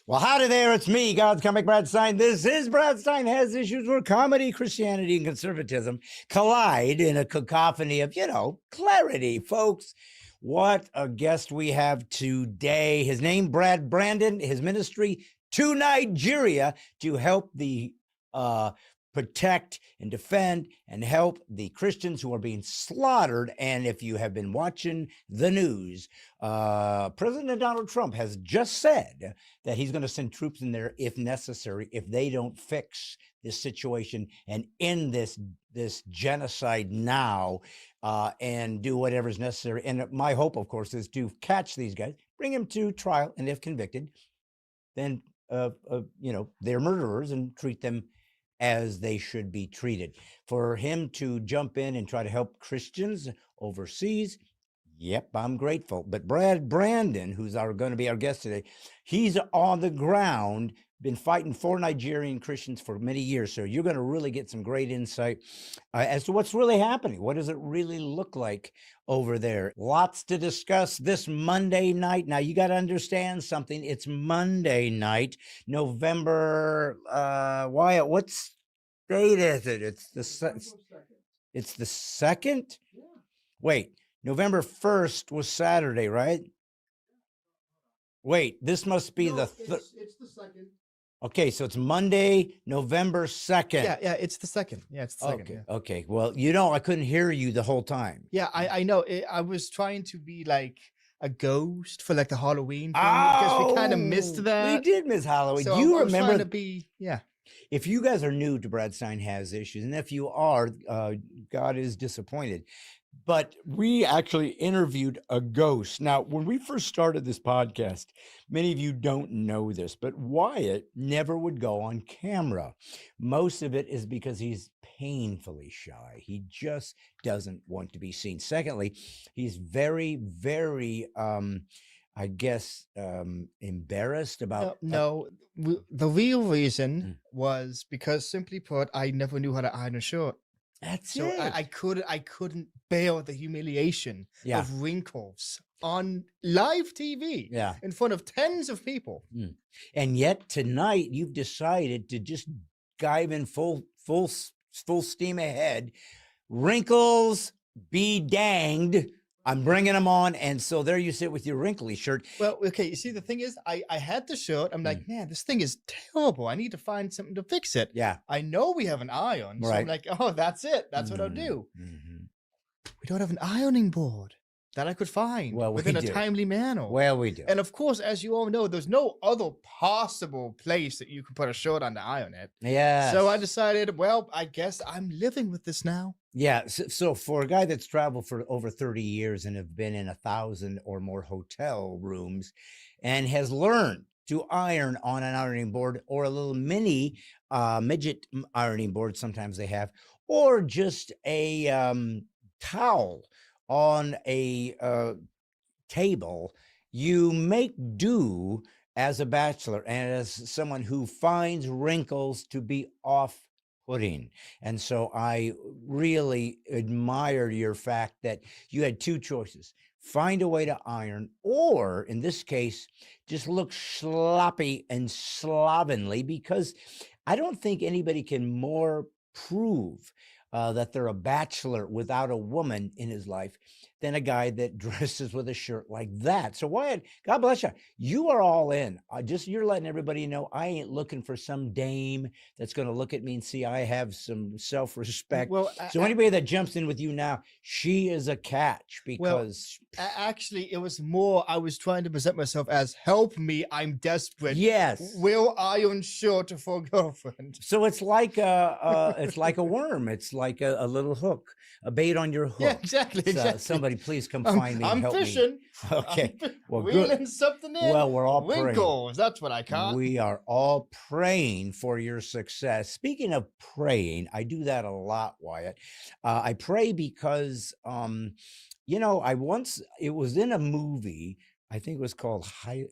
Well, howdy there. It's me, God's comic Brad Stine. This is Brad Stine Has Issues, where comedy, Christianity, and conservatism collide in a cacophony of, clarity, folks. What a guest we have today. His name, Brad Brandon, his ministry to Nigeria to help the protect and defend and help the Christians who are being slaughtered. And if you have been watching the news, President Donald Trump has just said that he's going to send troops in there if necessary, if they don't fix this situation and end this genocide now, and do whatever is necessary. And my hope, of course, is to catch these guys, bring them to trial, and if convicted, then they're murderers and treat them as they should be treated. For him to jump in and try to help Christians overseas, yep, I'm grateful. But Brad Brandon, who's going to be our guest today, he's on the ground, been fighting for Nigerian Christians for many years. So you're going to really get some great insight as to what's really happening. What does it really look like over there? Lots to discuss this Monday night. Now, you got to understand something. It's Monday night, November, Wyatt, what date is it? It's the second. It's the 2nd? Yeah. Wait, November 1st was Saturday, right? Wait, this must be it's the 2nd. Okay, so it's Monday, November 2nd. Yeah, it's the 2nd. Yeah, it's the 2nd. Okay, yeah. okay. Well, I couldn't hear you the whole time. Yeah, I know. I was trying to be like a ghost for like the Halloween thing because we kind of missed that. We did miss Halloween. So Do you I was remember? Trying to be, yeah. If you guys are new to Brad Stine Has Issues, and if you are, God is disappointed. But we actually interviewed a ghost. Now, when we first started this podcast, many of you don't know this, but Wyatt never would go on camera. Most of it is because he's painfully shy. He just doesn't want to be seen. Secondly, he's very, very, embarrassed about... The real reason was because, simply put, I never knew how to iron a shirt. That's so it. I couldn't bear the humiliation of wrinkles on live TV in front of tens of people. And yet tonight you've decided to just dive in full steam ahead. Wrinkles be danged. I'm bringing them on. And so there you sit with your wrinkly shirt. Well, okay. You see, the thing is, I had the shirt. I'm like, man, this thing is terrible. I need to find something to fix it. Yeah. I know we have an iron. So I'm like, oh, that's it. That's what I'll do. Mm-hmm. We don't have an ironing board that I could find within a timely manner. Well, we do. And of course, as you all know, there's no other possible place that you can put a shirt on to iron it. Yeah. So I decided, well, I guess I'm living with this now. Yeah. So for a guy that's traveled for over 30 years and have been in 1,000 or more hotel rooms and has learned to iron on an ironing board or a little mini midget ironing board, sometimes they have, or just a towel on a table, you make do as a bachelor and as someone who finds wrinkles to be off-putting. And so I really admire your fact that you had two choices: find a way to iron, or in this case, just look sloppy and slovenly, because I don't think anybody can more prove that they're a bachelor without a woman in his life than a guy that dresses with a shirt like that. So Wyatt, God bless you. You are all in. You're letting everybody know I ain't looking for some dame that's going to look at me and see I have some self-respect. Well, so anybody that jumps in with you now, she is a catch, because... Well, actually, it was more, I was trying to present myself as, help me, I'm desperate. Yes. Will iron shirt for girlfriend. So it's like a worm. It's like a little hook, a bait on your hook. Yeah, exactly. Somebody please come find me and help fishing. me. Okay. Well, reeling something in. Well, we're all wrinkles. praying. That's what I caught. We are all praying for your success. Speaking of praying, I do that a lot, Wyatt. I pray because, it was in a movie. I think it was called I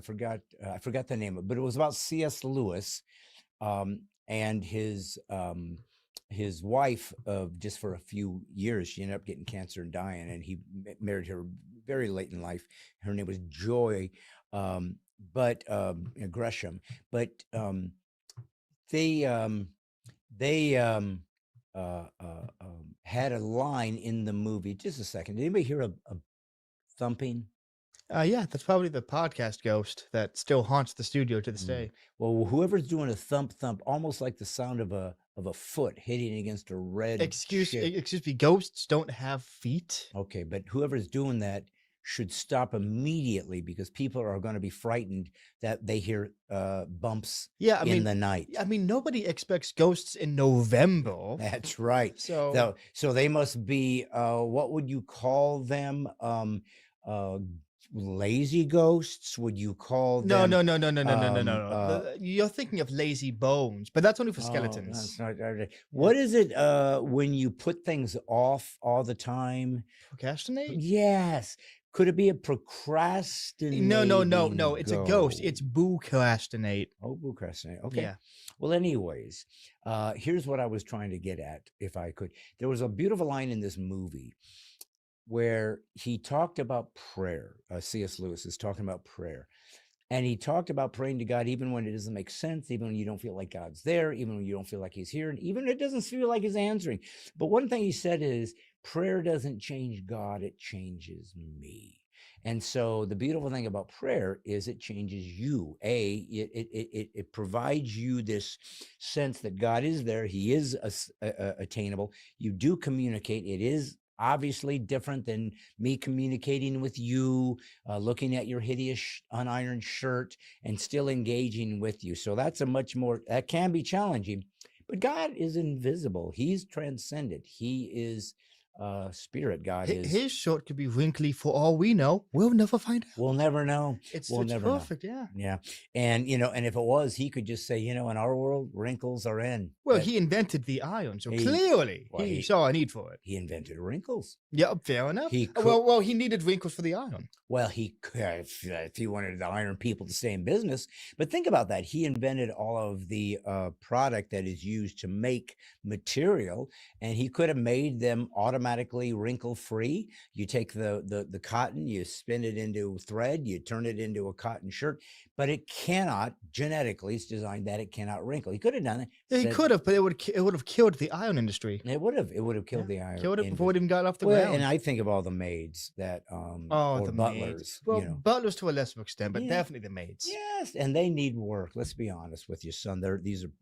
forgot the name of it, but it was about C.S. Lewis and his wife of just for a few years. She ended up getting cancer and dying, and he married her very late in life. Her name was Joy but Gresham, but they they had a line in the movie. Just a second. Did anybody hear a thumping? Yeah, that's probably the podcast ghost that still haunts the studio to this day. Well, whoever's doing a thump, almost like the sound of a foot hitting against a red. Excuse me, ghosts don't have feet. Okay, but whoever's doing that should stop immediately, because people are going to be frightened that they hear bumps in the night. I mean, nobody expects ghosts in November. That's right. So they must be, what would you call them? Lazy ghosts? Would you call them? No. You're thinking of lazy bones, but that's only for skeletons. That's not, what is it when you put things off all the time? Procrastinate? Yes. Could it be a procrastinating? No. It's a ghost. It's procrastinate. Oh, procrastinate. Okay. Yeah. Well, anyways, here's what I was trying to get at, if I could. There was a beautiful line in this movie where he talked about prayer. C.S. Lewis is talking about prayer. And he talked about praying to God even when it doesn't make sense, even when you don't feel like God's there, even when you don't feel like he's here, and even when it doesn't feel like he's answering. But one thing he said is, prayer doesn't change God, it changes me. And so the beautiful thing about prayer is it changes you. It provides you this sense that God is there. He is attainable. You do communicate. It is obviously different than me communicating with you, looking at your hideous unironed shirt and still engaging with you. So that's that can be challenging, but God is invisible. He's transcendent. He is spirit. God is. His shirt could be wrinkly for all we know. We'll never find out. We'll never know. We'll never perfect, know. Yeah. And, and if it was, he could just say, in our world, wrinkles are in. Well, he invented the iron, so clearly he saw a need for it. He invented wrinkles. Yeah, fair enough. Well, he needed wrinkles for the iron. Well, he could, if he wanted the iron people to stay in business. But think about that. He invented all of the product that is used to make material, and he could have made them automatically wrinkle-free. You take the cotton, you spin it into thread, you turn it into a cotton shirt, but it cannot, genetically, it's designed that it cannot wrinkle. He could have done it. He could have, but it would have killed the iron industry. It would have killed the iron. Killed it before it even got off the ground. And I think of all the maids that, or the butlers. Well, butlers to a lesser extent, but definitely the maids. Yes, and they need work. Let's be honest with you, son.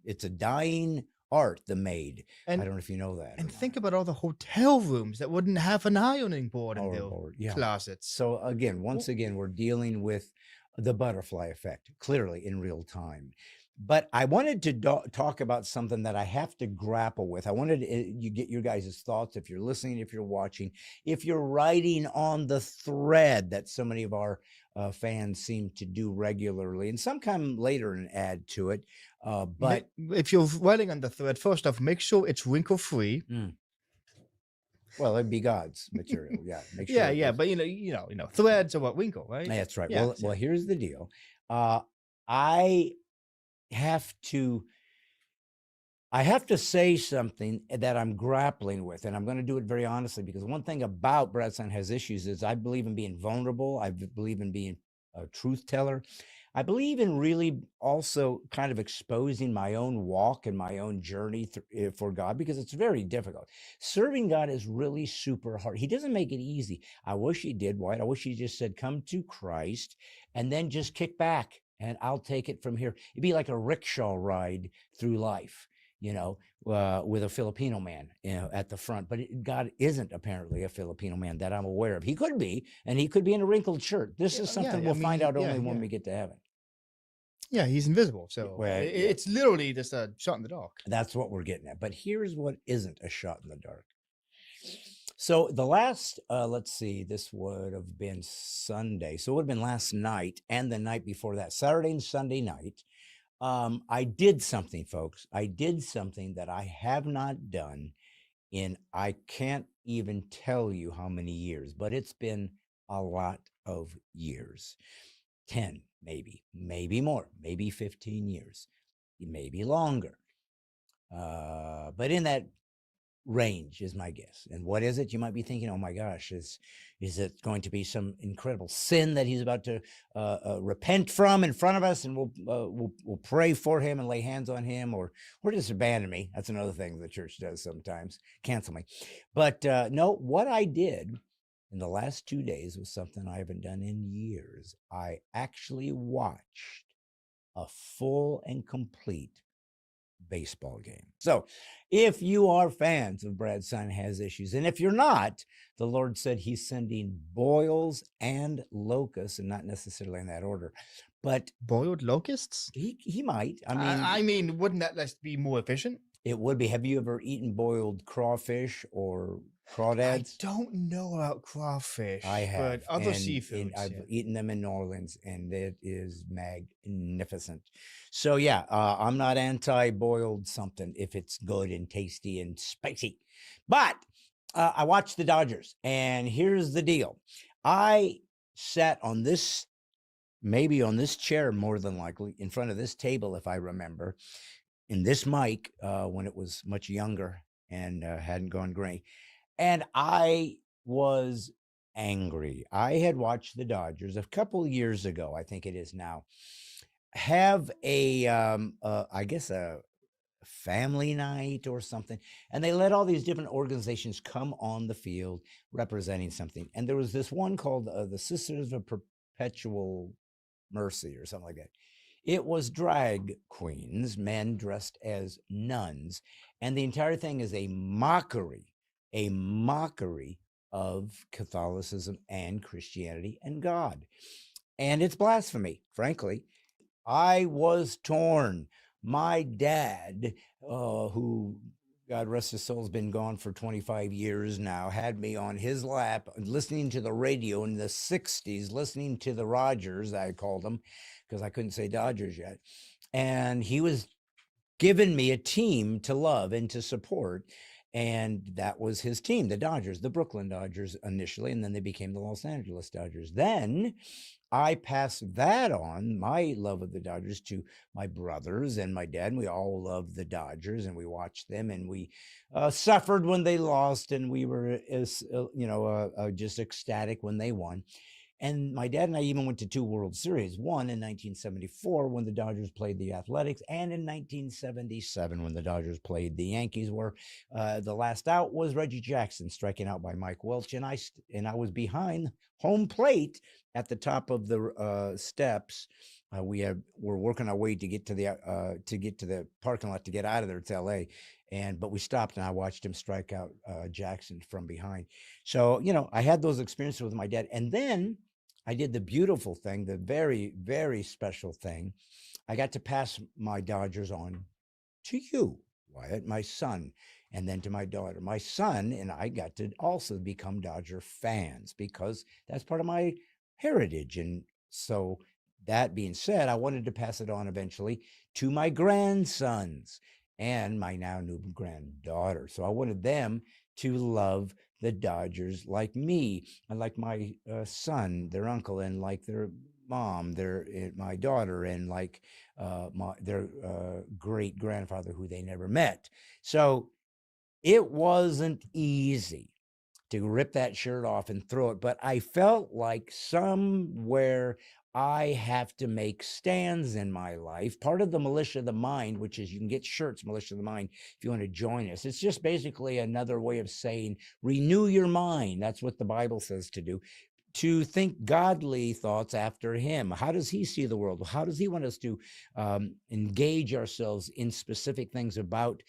It's a dying art, the maid. And I don't know if you know that. And think about all the hotel rooms that wouldn't have an ironing board in their closets. So once again, we're dealing with the butterfly effect, clearly in real time. But I wanted to talk about something that I have to grapple with. I wanted you get your guys' thoughts, if you're listening, if you're watching, if you're writing on the thread that so many of our fans seem to do regularly, and some come later and add to it. But if you're writing on the thread, first off, make sure it's wrinkle-free. Well, it'd be God's material. Yeah. Make sure but threads are what wrinkle, right? That's right. Yeah, well, here's the deal. I have to say something that I'm grappling with, and I'm going to do it very honestly, because one thing about Brad Stine Has Issues is I believe in being vulnerable. I believe in being a truth teller. I believe in really also kind of exposing my own walk and my own journey for God, because it's very difficult. Serving God is really super hard. He doesn't make it easy. I wish he did, White. I wish he just said, come to Christ and then just kick back and I'll take it from here. It'd be like a rickshaw ride through life, with a Filipino man, at the front. But God isn't apparently a Filipino man that I'm aware of. He could be, and he could be in a wrinkled shirt. This is something we'll find out only when we get to heaven. Yeah, he's invisible. So it's literally just a shot in the dark. That's what we're getting at. But here's what isn't a shot in the dark. So the last, let's see, this would have been Sunday. So it would have been last night and the night before that, Saturday and Sunday night. I did something, folks. I did something that I have not done in, I can't even tell you how many years, but it's been a lot of years. 10, maybe more, maybe 15 years, maybe longer. But in that range is my guess. And what is it? You might be thinking, oh my gosh, is it going to be some incredible sin that he's about to repent from in front of us, and we'll pray for him and lay hands on him, or just abandon me? That's another thing the church does sometimes, cancel me. But no, what I did in the last 2 days was something I haven't done in years. I actually watched a full and complete baseball game. So if you are fans of Brad Stine Has Issues, and if you're not, the Lord said he's sending boils and locusts, and not necessarily in that order, but boiled locusts. He might. I mean, wouldn't that be more efficient? It would be. Have you ever eaten boiled crawfish or crawdads? I don't know about crawfish. I have. But other seafoods. I've eaten them in New Orleans, and it is magnificent. So yeah, I'm not anti-boiled something if it's good and tasty and spicy. But I watched the Dodgers, and here's the deal. I sat on this, maybe on this chair more than likely, in front of this table, if I remember, in this mic when it was much younger and hadn't gone gray. And I was angry. I had watched the Dodgers a couple years ago, I think it is now, have I guess a family night or something. And they let all these different organizations come on the field representing something. And there was this one called the Sisters of Perpetual Mercy or something like that. It was drag queens, men dressed as nuns. And the entire thing is a mockery of Catholicism and Christianity and God. And it's blasphemy, frankly. I was torn. My dad, who, God rest his soul, has been gone for 25 years now, had me on his lap listening to the radio in the 60s, listening to the Rogers, I called them, because I couldn't say Dodgers yet. And he was giving me a team to love and to support. And that was his team, the Dodgers, the Brooklyn Dodgers initially, and then they became the Los Angeles Dodgers. Then I passed that on, my love of the Dodgers, to my brothers and my dad. And we all loved the Dodgers, and we watched them, and we suffered when they lost, and we were, just ecstatic when they won. And my dad and I even went to 2 World Series, one in 1974 when the Dodgers played the Athletics, and in 1977 when the Dodgers played the Yankees, where the last out was Reggie Jackson striking out by Mike Welch, and I was behind home plate at the top of the steps. We're working our way to get to the parking lot to get out of there. It's L.A. But we stopped, and I watched him strike out Jackson from behind. So, I had those experiences with my dad. And then I did the beautiful thing, the very, very special thing. I got to pass my Dodgers on to you, Wyatt, my son, and then to my daughter. My son and I got to also become Dodger fans because that's part of my heritage. And so that being said, I wanted to pass it on eventually to my grandsons and my now new granddaughter. So I wanted them to love the Dodgers like me, and like my son, their uncle, and like their mom, my daughter, and like their great grandfather, who they never met. So it wasn't easy to rip that shirt off and throw it, but I felt like somewhere I have to make stands in my life. Part of the Militia of the Mind, which is you can get shirts, Militia of the Mind, if you want to join us. It's just basically another way of saying renew your mind. That's what the Bible says to do. To think godly thoughts after him. How does he see the world? How does he want us to engage ourselves in specific things about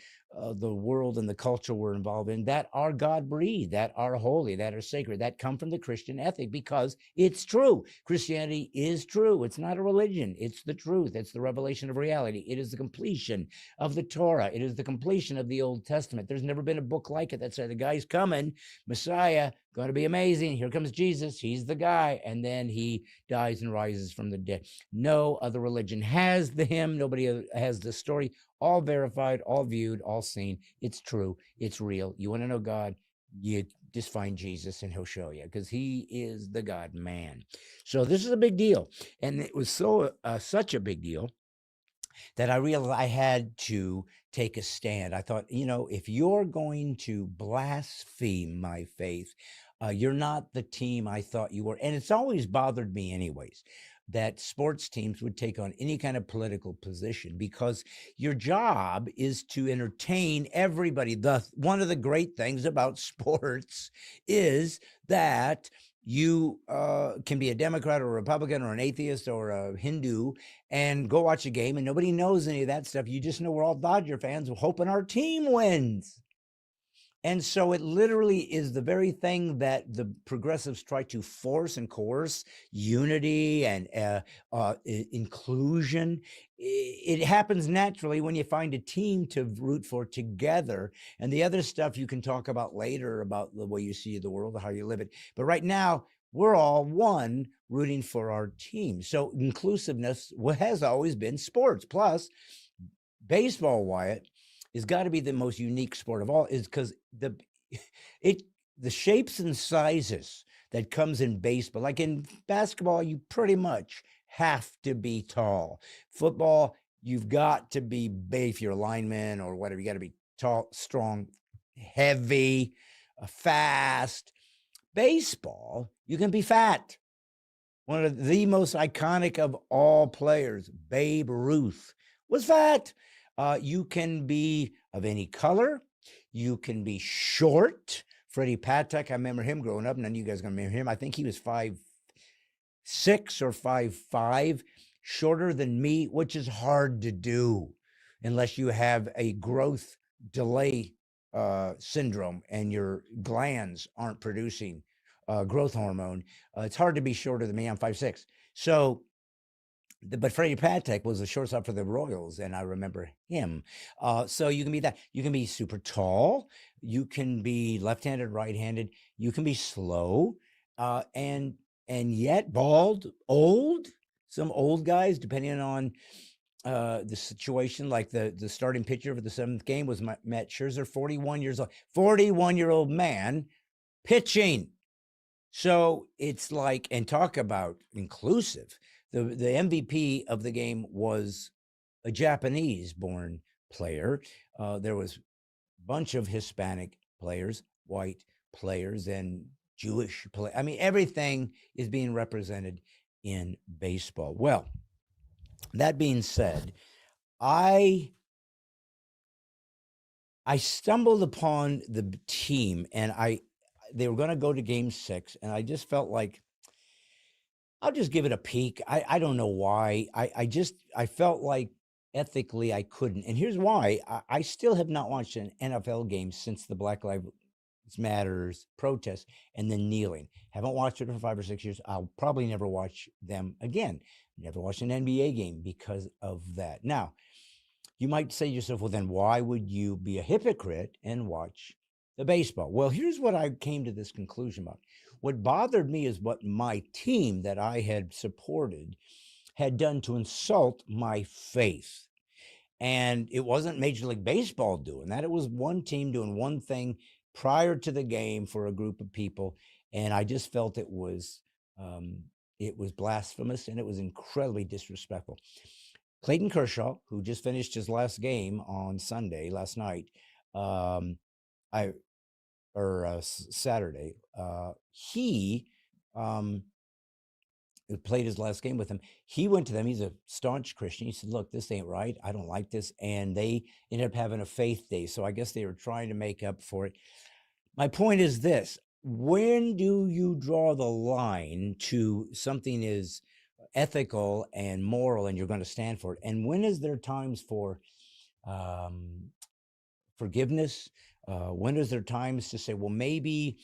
the world and the culture we're involved in that are God-breathed, that are holy, that are sacred, that come from the Christian ethic, because it's true. Christianity is true. It's not a religion. It's the truth. It's the revelation of reality. It is the completion of the Torah. It is the completion of the Old Testament. There's never been a book like it that said the guy's coming, Messiah, going to be amazing. Here comes Jesus. He's the guy. And then he dies and rises from the dead. No other religion has the hymn. Nobody has the story. All verified, all viewed, all seen. It's true. It's real. You want to know God? You just find Jesus and he'll show you, because he is the God man. So this is a big deal. And it was such a big deal that I realized I had to take a stand. I thought, if you're going to blaspheme my faith, you're not the team I thought you were. And it's always bothered me anyways, that sports teams would take on any kind of political position, because your job is to entertain everybody. One of the great things about sports is that you can be a Democrat or a Republican or an atheist or a Hindu and go watch a game and nobody knows any of that stuff. You just know we're all Dodger fans hoping our team wins. And so it literally is the very thing that the progressives try to force and coerce: unity and inclusion. It happens naturally when you find a team to root for together. And the other stuff you can talk about later, about the way you see the world, how you live it. But right now, we're all one, rooting for our team. So inclusiveness has always been sports. Plus, baseball, Wyatt, has got to be the most unique sport of all, is because the shapes and sizes that comes in baseball. Like in basketball, you pretty much have to be tall. Football, you've got to be big if you're a lineman or whatever. You got to be tall, strong, heavy, fast. Baseball, you can be fat. One of the most iconic of all players, Babe Ruth, was fat. You can be of any color. You can be short. Freddie Patek, I remember him growing up. None of you guys are going to remember him. I think he was 5'6" or 5'5", shorter than me, which is hard to do unless you have a growth delay syndrome and your glands aren't producing growth hormone. It's hard to be shorter than me. I'm 5'6". So, but Freddie Patek was the shortstop for the Royals, and I remember him. So you can be that. You can be super tall. You can be left-handed, right-handed. You can be slow, and yet bald, old. Some old guys, depending on the situation. Like the starting pitcher for the 7th game was Matt Scherzer, 41 years old. 41-year-old man pitching. So it's like, and talk about inclusive. The MVP of the game was a Japanese-born player. There was a bunch of Hispanic players, white players, and Jewish players. I mean, everything is being represented in baseball. Well, that being said, I stumbled upon the team, and they were going to go to Game 6, and I just felt like I'll just give it a peek. I don't know why. I felt like ethically I couldn't. And here's why. I still have not watched an NFL game since the Black Lives Matters protest and then kneeling. Haven't watched it for 5 or 6 years. I'll probably never watch them again. Never watched an NBA game because of that. Now, you might say to yourself, well, then why would you be a hypocrite and watch the baseball? Well, here's what I came to this conclusion about. What bothered me is what my team that I had supported had done to insult my faith. And it wasn't Major League Baseball doing that. It was one team doing one thing prior to the game for a group of people. And I just felt it was blasphemous, and it was incredibly disrespectful. Clayton Kershaw, who just finished his last game on Sunday, last night, Saturday, he played his last game with him. He went to them. He's a staunch Christian. He said, look, this ain't right. I don't like this. And they ended up having a faith day. So I guess they were trying to make up for it. My point is this: when do you draw the line to something is ethical and moral and you're going to stand for it? And when is there times for forgiveness? When is there times to say, well, maybe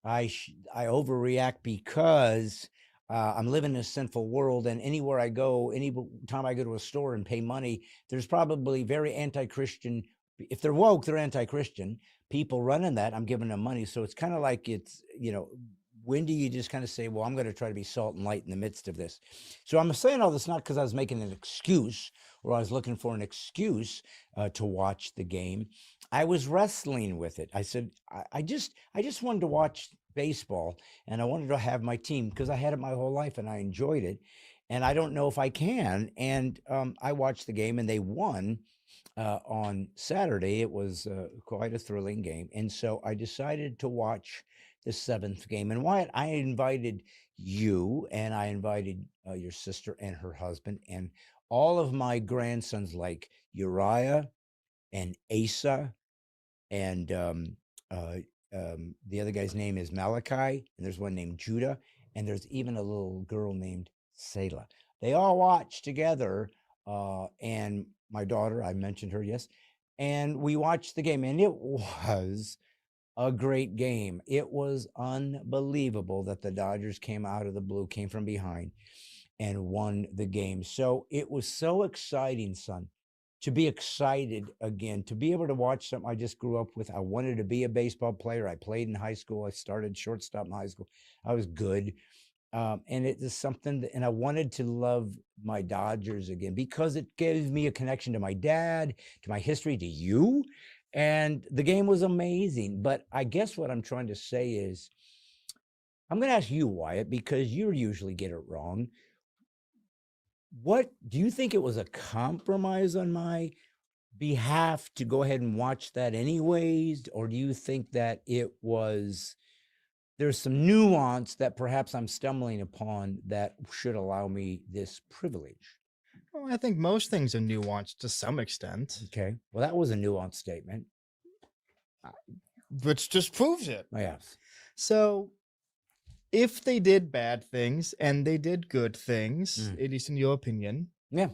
I overreact because I'm living in a sinful world, and anywhere I go, any time I go to a store and pay money, there's probably very anti-Christian. If they're woke, they're anti-Christian people running that. I'm giving them money. So it's kind of like when do you just kind of say, well, I'm going to try to be salt and light in the midst of this? So I'm saying all this not because I was making an excuse or I was looking for an excuse to watch the game. I was wrestling with it. I said, I just wanted to watch baseball, and I wanted to have my team because I had it my whole life and I enjoyed it. and I don't know if I can. And I watched the game, and they won on Saturday. It was quite a thrilling game. And so I decided to watch the 7th game. And Wyatt, I invited you, and I invited your sister and her husband, and all of my grandsons, like Uriah and Asa, and the other guy's name is Malachi, and there's one named Judah, and there's even a little girl named Selah. They all watch together, and my daughter, I mentioned her, yes, and we watched the game, and it was a great game. It was unbelievable that the Dodgers came out of the blue, came from behind, and won the game. So it was so exciting, son, to be excited again, to be able to watch something I just grew up with. I wanted to be a baseball player. I played in high school. I started shortstop in high school. I was good. And it is something that, and I wanted to love my Dodgers again because it gives me a connection to my dad, to my history, to you. And the game was amazing. But I guess what I'm trying to say is, I'm going to ask you, Wyatt, because you usually get it wrong. What do you think, it was a compromise on my behalf to go ahead and watch that anyways? Or do you think that it was, there's some nuance that perhaps I'm stumbling upon that should allow me this privilege? Well, I think most things are nuanced to some extent. Okay. Well, that was a nuanced statement. Which just proves it. Oh, yes. So if they did bad things and they did good things, at least in your opinion. Yeah.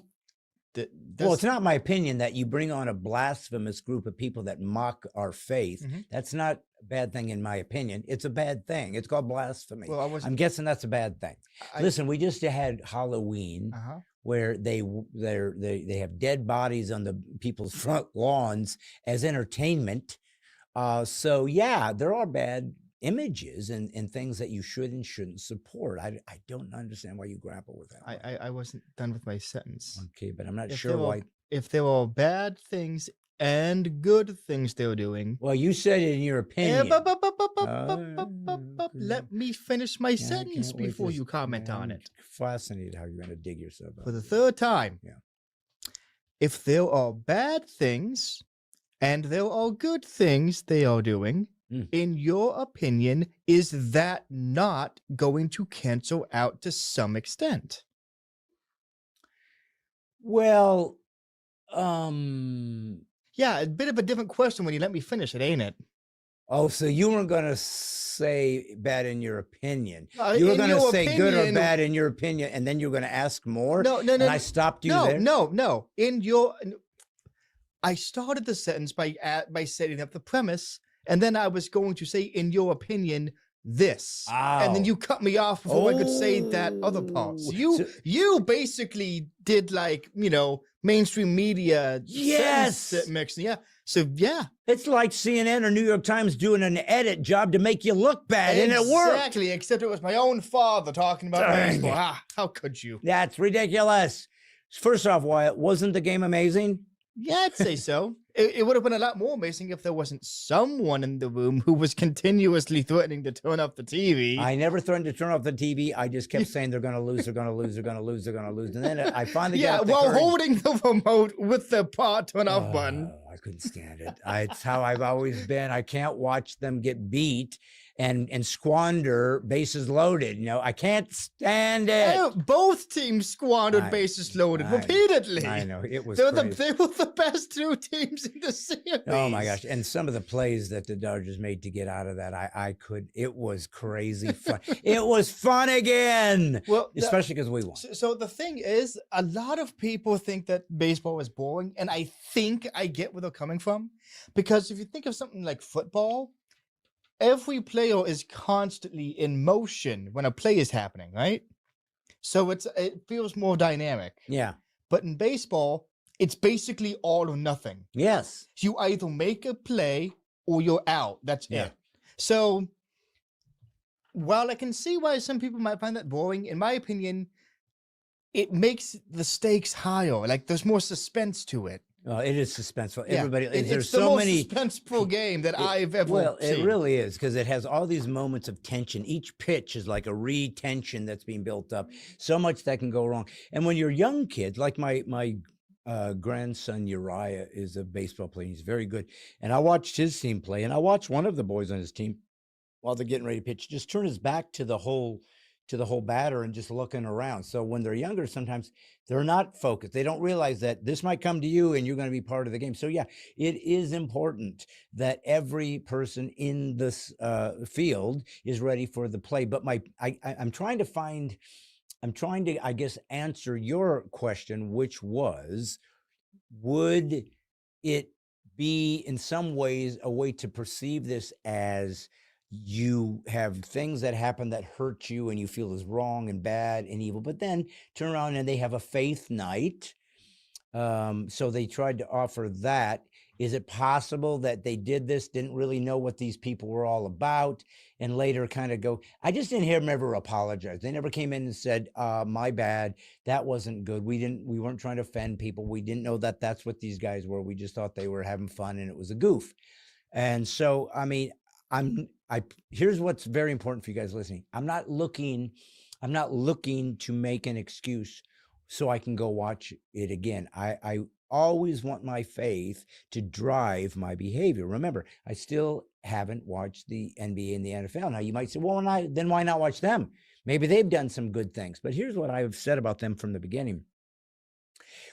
Well, it's not my opinion that you bring on a blasphemous group of people that mock our faith. That's not a bad thing in my opinion. It's a bad thing. It's called blasphemy. Well, I'm guessing that's a bad thing. Listen, we just had Halloween where they have dead bodies on the people's front lawns as entertainment. So yeah, there are bad images and things that you should and shouldn't support. I don't understand why you grapple with that. I wasn't done with my sentence. Okay, but I'm not sure why. If there were bad things and good things they were doing. Well, you said it in your opinion. Let me finish my sentence before you comment on it. Fascinated how you're going to dig yourself up. For the third time. Yeah. If there are bad things and there are good things they are doing, in your opinion, is that not going to cancel out to some extent? Well, yeah, a bit of a different question when you let me finish it, ain't it? Oh, so you weren't going to say bad in your opinion. You were going to say good or bad in your opinion, and then you were going to ask more? No. And I stopped you there? No. I started the sentence by setting up the premise, and then I was going to say, in your opinion, this. And then you cut me off before I could say that other part. So you basically did, like, mainstream media mixing. Yeah. So yeah. It's like CNN or New York Times doing an edit job to make you look bad, and it worked. Exactly, except it was my own father talking about baseball. How could you? That's ridiculous. First off, Wyatt, wasn't the game amazing? Yeah, I'd say so. It would have been a lot more amazing if there wasn't someone in the room who was continuously threatening to turn off the TV. I never threatened to turn off the TV. I just kept saying they're going to lose, they're going to lose, they're going to lose, they're going to lose. And then I finally got the courage. Holding the remote with the turn off button. I couldn't stand it. It's how I've always been. I can't watch them get beat and squander bases loaded. I can't stand it. Both teams squandered bases loaded repeatedly. I know. It was they were the best two teams in the series. Oh my gosh. And some of the plays that the Dodgers made to get out of that, it was crazy fun. It was fun again. Well, especially because we won. So the thing is, a lot of people think that baseball is boring, and I think I get where they're coming from. Because if you think of something like football, every player is constantly in motion when a play is happening, right? So it feels more dynamic. Yeah. But in baseball, it's basically all or nothing. Yes. You either make a play or you're out. That's it. So while I can see why some people might find that boring, in my opinion, it makes the stakes higher. Like, there's more suspense to it. It is suspenseful. Yeah, Everybody, there's it's the so most many suspenseful game that I've ever well, it seen. really is, because it has all these moments of tension. Each pitch is like a retention that's being built up. So much that can go wrong. And when you're young kids, like my grandson Uriah is a baseball player. He's very good. And I watched his team play, and I watched one of the boys on his team while they're getting ready to pitch just turn his back to the whole batter and just looking around. So when they're younger, sometimes they're not focused. They don't realize that this might come to you and you're going to be part of the game. So yeah, it is important that every person in this field is ready for the play. But I'm trying to, I guess, answer your question, which was, would it be in some ways a way to perceive this as you have things that happen that hurt you and you feel is wrong and bad and evil, but then turn around and they have a faith night. So they tried to offer that. Is it possible that they did this, didn't really know what these people were all about, and later kind of go, I just didn't hear them ever apologize. They never came in and said, my bad, that wasn't good. We weren't trying to offend people. We didn't know that that's what these guys were. We just thought they were having fun and it was a goof. And so, I mean, here's what's very important for you guys listening. I'm not looking to make an excuse so I can go watch it again. I always want my faith to drive my behavior. Remember, I still haven't watched the NBA and the NFL. Now you might say, well, then why not watch them? Maybe they've done some good things. But here's what I've said about them from the beginning.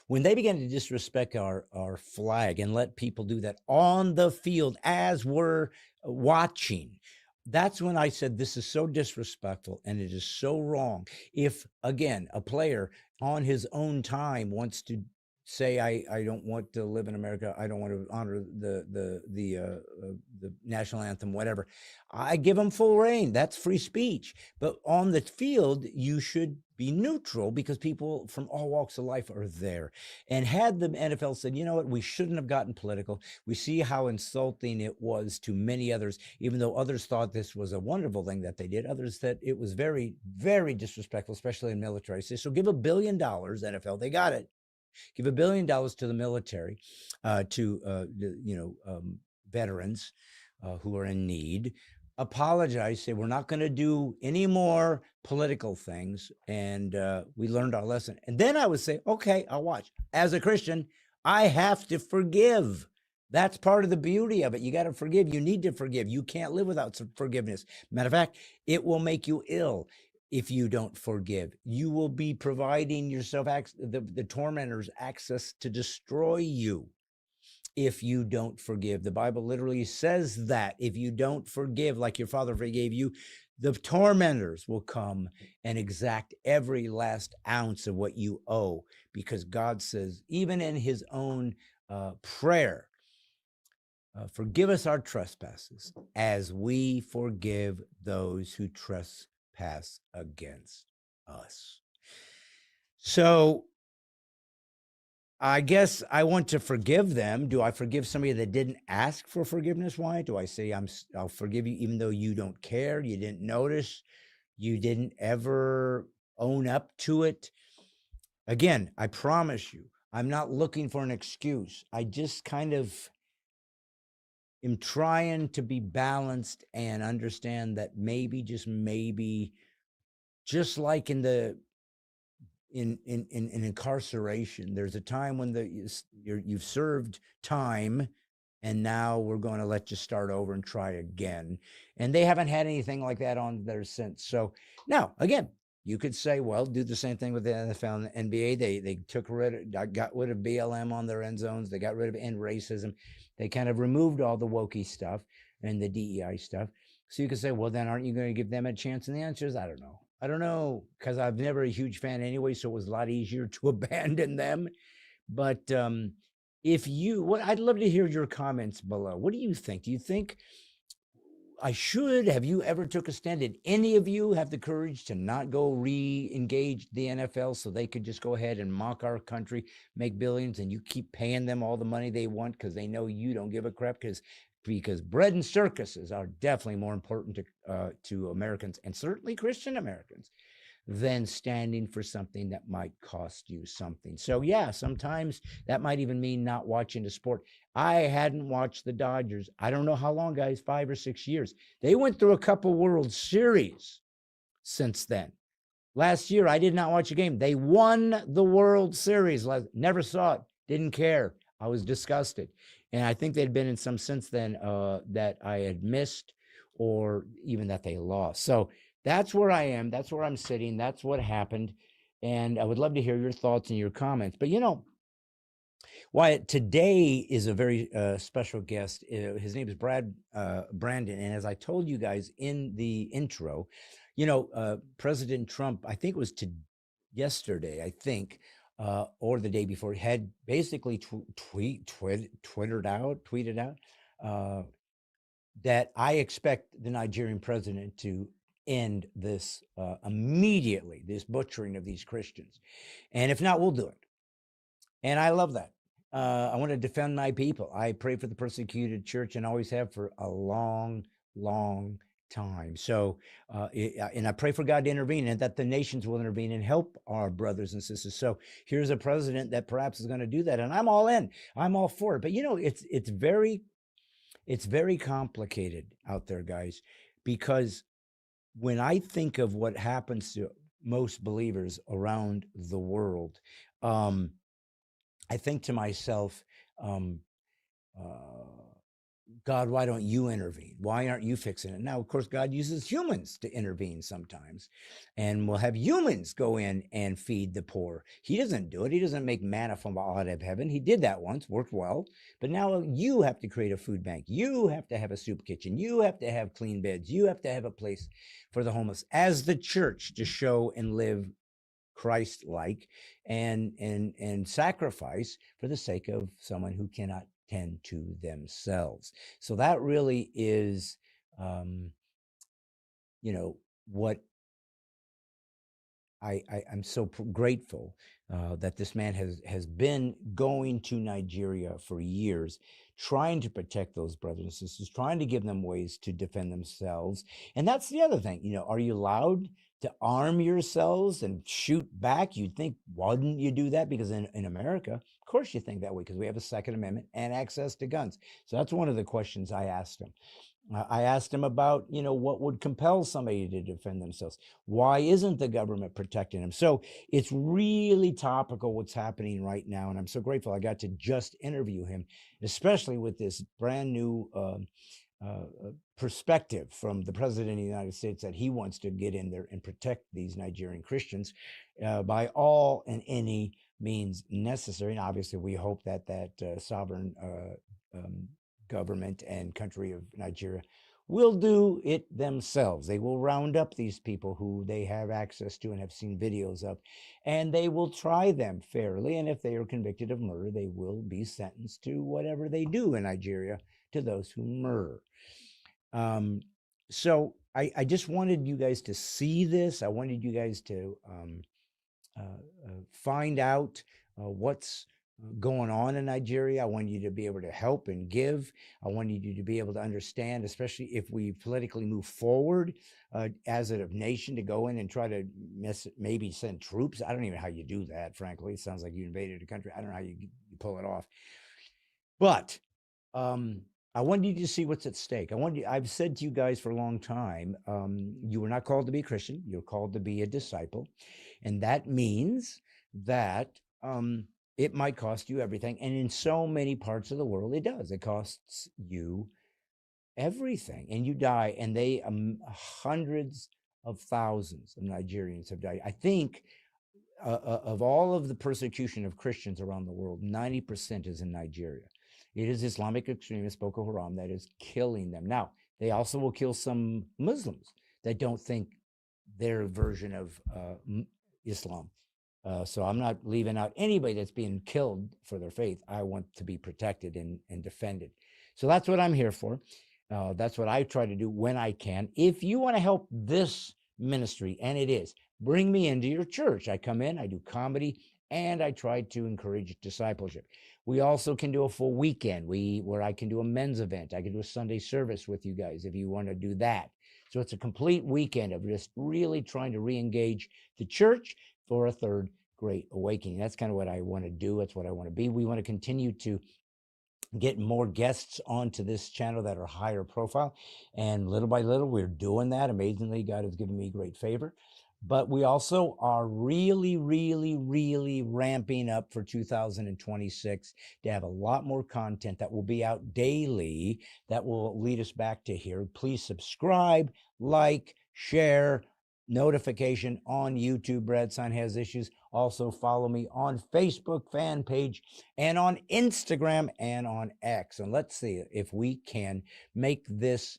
When they began to disrespect our flag and let people do that on the field as we're watching, that's when I said, this is so disrespectful and it is so wrong. If, again, a player on his own time wants to say, I don't want to live in America, I don't want to honor the national anthem, whatever, I give him full reign. That's free speech. But on the field, you should be neutral because people from all walks of life are there. And had the NFL said, you know what, we shouldn't have gotten political. We see how insulting it was to many others, even though others thought this was a wonderful thing that they did. Others said it was very, very disrespectful, especially in military. So give $1 billion, NFL, they got it. Give $1 billion to the military, veterans who are in need. Apologize, say we're not going to do any more political things, and we learned our lesson. And then I would say, okay, I'll watch. As a Christian, I have to forgive. That's part of the beauty of it. You got to forgive. You need to forgive. You can't live without forgiveness. Matter of fact, it will make you ill. If you don't forgive, you will be providing yourself the tormentors access to destroy you. If you don't forgive, the Bible literally says that if you don't forgive like your Father forgave you, the tormentors will come and exact every last ounce of what you owe, because God says, even in his own prayer, forgive us our trespasses as we forgive those who trespass against us. So I guess I want to forgive them. Do I forgive somebody that didn't ask for forgiveness? Why? Do I say I'll forgive you even though you don't care, you didn't notice, you didn't ever own up to it? Again, I promise you, I'm not looking for an excuse. I just kind of am trying to be balanced and understand that maybe, just like in incarceration, there's a time when you've served time, and now we're going to let you start over and try again. And they haven't had anything like that on there since. So now, again, you could say, well, do the same thing with the NFL and NBA. They got rid of BLM on their end zones. They got rid of end racism. They kind of removed all the wokey stuff and the DEI stuff. So you could say, well, then aren't you going to give them a chance? And the answer is, I don't know, because I've never a huge fan anyway, so it was a lot easier to abandon them. But I'd love to hear your comments below. What do you think? Do you think I should? Have you ever took a stand? Did any of you have the courage to not go re-engage the NFL so they could just go ahead and mock our country, make billions, and you keep paying them all the money they want because they know you don't give a crap, because bread and circuses are definitely more important to Americans, and certainly Christian Americans, than standing for something that might cost you something. So yeah, sometimes that might even mean not watching the sport. I hadn't watched the Dodgers. I don't know how long, guys, 5 or 6 years. They went through a couple World Series since then. Last year, I did not watch a game. They won the World Series. Never saw it. Didn't care. I was disgusted. And I think they'd been in some since then that I had missed or even that they lost. So that's where I am. That's where I'm sitting. That's what happened. And I would love to hear your thoughts and your comments. But, you know, Wyatt, today is a very special guest. His name is Brad Brandon. And as I told you guys in the intro, you know, President Trump, I think it was yesterday, I think, or the day before, had basically tweeted out that I expect the Nigerian president to end this immediately, this butchering of these Christians. And if not, we'll do it. And I love that. I want to defend my people. I pray for the persecuted church and always have for a long, long time. So, and I pray for God to intervene and that the nations will intervene and help our brothers and sisters. So here's a president that perhaps is going to do that. And I'm all in. I'm all for it. But, you know, it's very complicated out there, guys, because when I think of what happens to most believers around the world, I think to myself, God, why don't you intervene? Why aren't you fixing it? Now, of course, God uses humans to intervene sometimes, and we'll have humans go in and feed the poor. He doesn't do it. He doesn't make manna from out of heaven. He did that once, worked well, but now you have to create a food bank. You have to have a soup kitchen. You have to have clean beds. You have to have a place for the homeless as the church to show and live Christ-like and sacrifice for the sake of someone who cannot tend to themselves. So that really is, you know, what I'm so grateful that this man has been going to Nigeria for years, trying to protect those brothers and sisters, trying to give them ways to defend themselves. And that's the other thing, you know, are you allowed to arm yourselves and shoot back? You'd think, why wouldn't you do that? Because in America, of course you think that way, because we have a Second Amendment and access to guns. So that's one of the questions I asked him. I asked him about, you know, what would compel somebody to defend themselves? Why isn't the government protecting them? So it's really topical what's happening right now. And I'm so grateful I got to just interview him, especially with this brand new perspective from the president of the United States that he wants to get in there and protect these Nigerian Christians by all and any means necessary. And obviously, we hope that sovereign government and country of Nigeria will do it themselves. They will round up these people who they have access to and have seen videos of, and they will try them fairly. And if they are convicted of murder, they will be sentenced to whatever they do in Nigeria to those who murder. So I just wanted you guys to see this. I wanted you guys to find out what's going on in Nigeria. I want you to be able to help and give. I wanted you to be able to understand, especially if we politically move forward as a nation, to go in and try to maybe send troops. I don't even know how you do that, frankly. It sounds like you invaded a country. I don't know how you pull it off. But I wanted you to see what's at stake. I've said to you guys for a long time, you were not called to be a Christian. You're called to be a disciple. And that means that it might cost you everything. And in so many parts of the world, it does. It costs you everything. And you die. And they, hundreds of thousands of Nigerians have died. I think of all of the persecution of Christians around the world, 90% is in Nigeria. It is Islamic extremist Boko Haram that is killing them. Now, they also will kill some Muslims that don't think their version of Islam. So I'm not leaving out anybody that's being killed for their faith. I want to be protected and defended. So that's what I'm here for. That's what I try to do when I can. If you want to help this ministry, and it is, bring me into your church. I come in, I do comedy, and I try to encourage discipleship. We also can do a full weekend where I can do a men's event. I can do a Sunday service with you guys if you want to do that. So it's a complete weekend of just really trying to re-engage the church for a third great awakening. That's kind of what I want to do. That's what I want to be. We want to continue to get more guests onto this channel that are higher profile. And little by little, we're doing that. Amazingly, God has given me great favor. But we also are really, really, really ramping up for 2026 to have a lot more content that will be out daily that will lead us back to here. Please subscribe, like, share, notification on YouTube. Brad Stine Has Issues. Also follow me on Facebook fan page and on Instagram and on X. And let's see if we can make this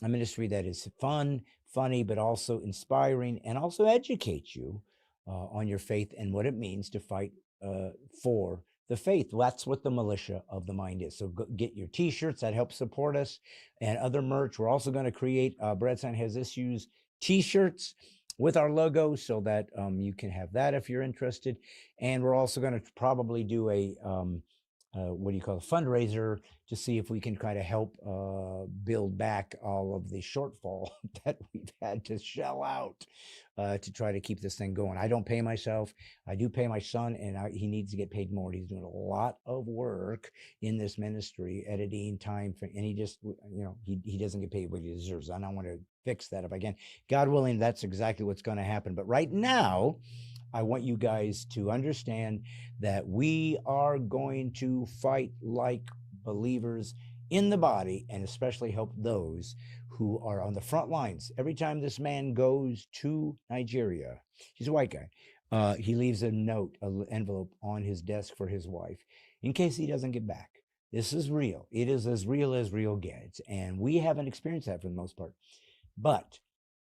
a ministry that is fun, funny, but also inspiring, and also educate you on your faith and what it means to fight for the faith. That's what the militia of the mind is. So get your t-shirts that help support us and other merch. We're also going to create Brad Stine Has Issues t-shirts with our logo so that you can have that if you're interested. And we're also going to probably do a what do you call a fundraiser to see if we can kind of help build back all of the shortfall that we've had to shell out to try to keep this thing going. I don't pay myself. I do pay my son, and he needs to get paid more. He's doing a lot of work in this ministry, editing time, and he just, he doesn't get paid what he deserves. And I want to fix that if I can. God willing, that's exactly what's going to happen. But right now, I want you guys to understand that we are going to fight like believers in the body, and especially help those who are on the front lines. Every time this man goes to Nigeria, he's a white guy, he leaves a note, an envelope on his desk for his wife in case he doesn't get back. This is real. It is as real gets. And we haven't experienced that for the most part. But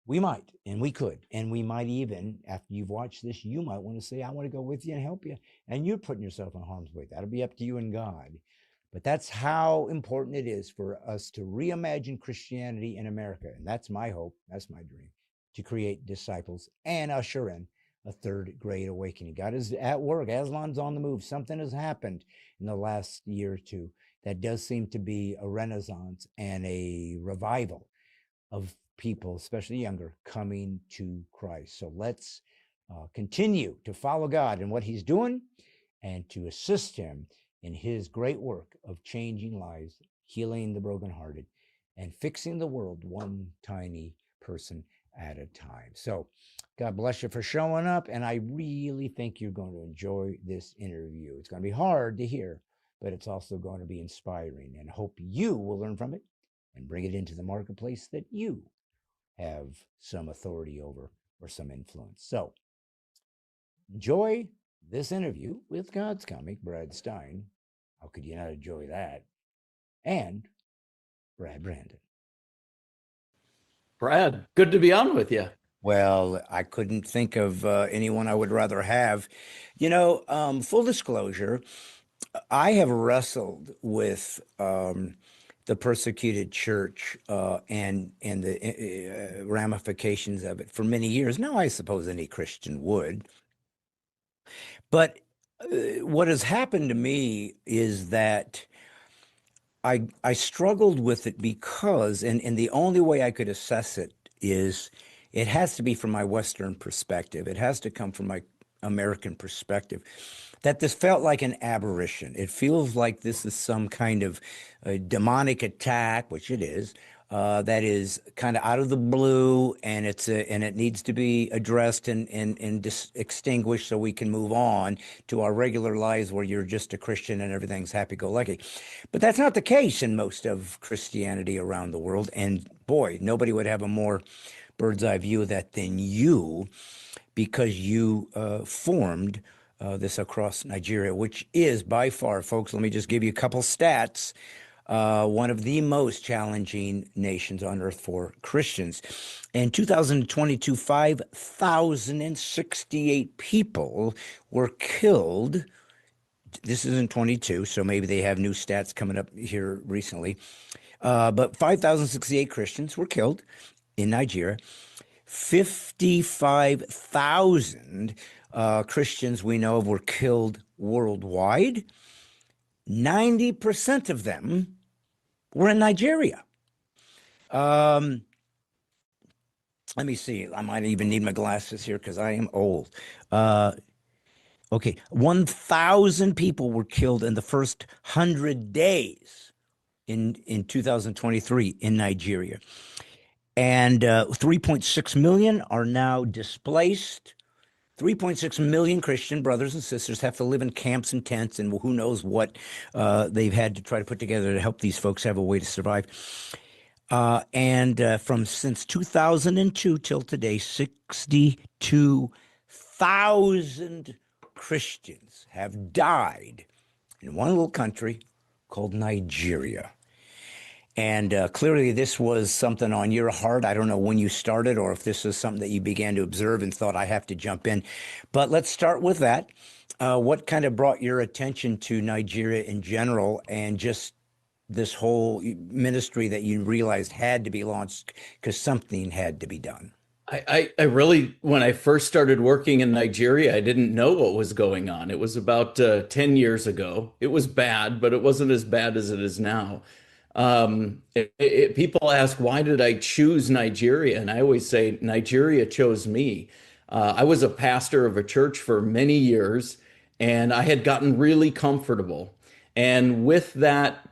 we might, and we could, and we might even, after you've watched this, you might want to say, I want to go with you and help you. And you're putting yourself in harm's way. That'll be up to you and God. But that's how important it is for us to reimagine Christianity in America. And that's my hope. That's my dream, to create disciples and usher in a third great awakening. God is at work. Aslan's on the move. Something has happened in the last year or two that does seem to be a renaissance and a revival of people, especially younger, coming to Christ. So let's continue to follow God and what he's doing and to assist him in his great work of changing lives, healing the brokenhearted, and fixing the world one tiny person at a time. So God bless you for showing up, and I really think you're going to enjoy this interview. It's going to be hard to hear, but it's also going to be inspiring, and hope you will learn from it and bring it into the marketplace that you have some authority over or some influence. So enjoy this interview with God's comic, Brad Stine. How could you not enjoy that? And Brad Brandon. Brad, good to be on with you. Well, I couldn't think of anyone I would rather have. Full disclosure, I have wrestled with the persecuted church and the ramifications of it for many years. Now, I suppose any Christian would. But what has happened to me is that I struggled with it because, and the only way I could assess it is it has to be from my Western perspective. It has to come from my American perspective, that this felt like an aberration. It feels like this is some kind of demonic attack, which it is, that is kind of out of the blue, and it needs to be addressed and extinguished so we can move on to our regular lives where you're just a Christian and everything's happy-go-lucky. But that's not the case in most of Christianity around the world. And boy, nobody would have a more bird's eye view of that than you, because you formed this across Nigeria, which is by far, folks, let me just give you a couple stats, one of the most challenging nations on earth for Christians. In 2022, 5,068 people were killed. This is in 22, so maybe they have new stats coming up here recently. But 5,068 Christians were killed in Nigeria. 55,000 Christians we know of were killed worldwide. 90% of them were in Nigeria. Let me see. I might even need my glasses here because I am old. Uh, okay, 1,000 people were killed in the first 100 days in 2023 in Nigeria, and 3.6 million are now displaced. 3.6 million Christian brothers and sisters have to live in camps and tents, and who knows what they've had to try to put together to help these folks have a way to survive. And from since 2002 till today, 62,000 Christians have died in one little country called Nigeria. And clearly, this was something on your heart. I don't know when you started or if this is something that you began to observe and thought I have to jump in. But let's start with that. What kind of brought your attention to Nigeria in general and just this whole ministry that you realized had to be launched because something had to be done? I really, when I first started working in Nigeria, I didn't know what was going on. It was about 10 years ago. It was bad, but it wasn't as bad as it is now. People ask, why did I choose Nigeria? And I always say, Nigeria chose me. I was a pastor of a church for many years, and I had gotten really comfortable. And with that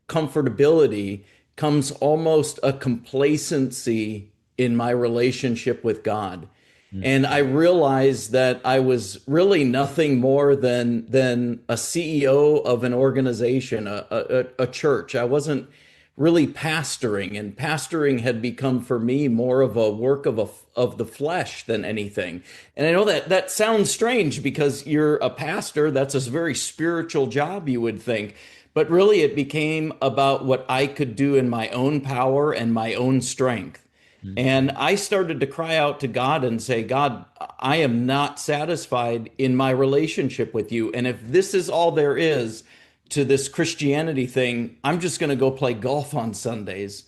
comfortability comes almost a complacency in my relationship with God. And I realized that I was really nothing more than a CEO of an organization, a church. I wasn't really pastoring, and pastoring had become for me more of a work of the flesh than anything. And I know that that sounds strange because you're a pastor. That's a very spiritual job, you would think. But really, it became about what I could do in my own power and my own strength. And I started to cry out to God and say, God, I am not satisfied in my relationship with you. And if this is all there is to this Christianity thing, I'm just going to go play golf on Sundays.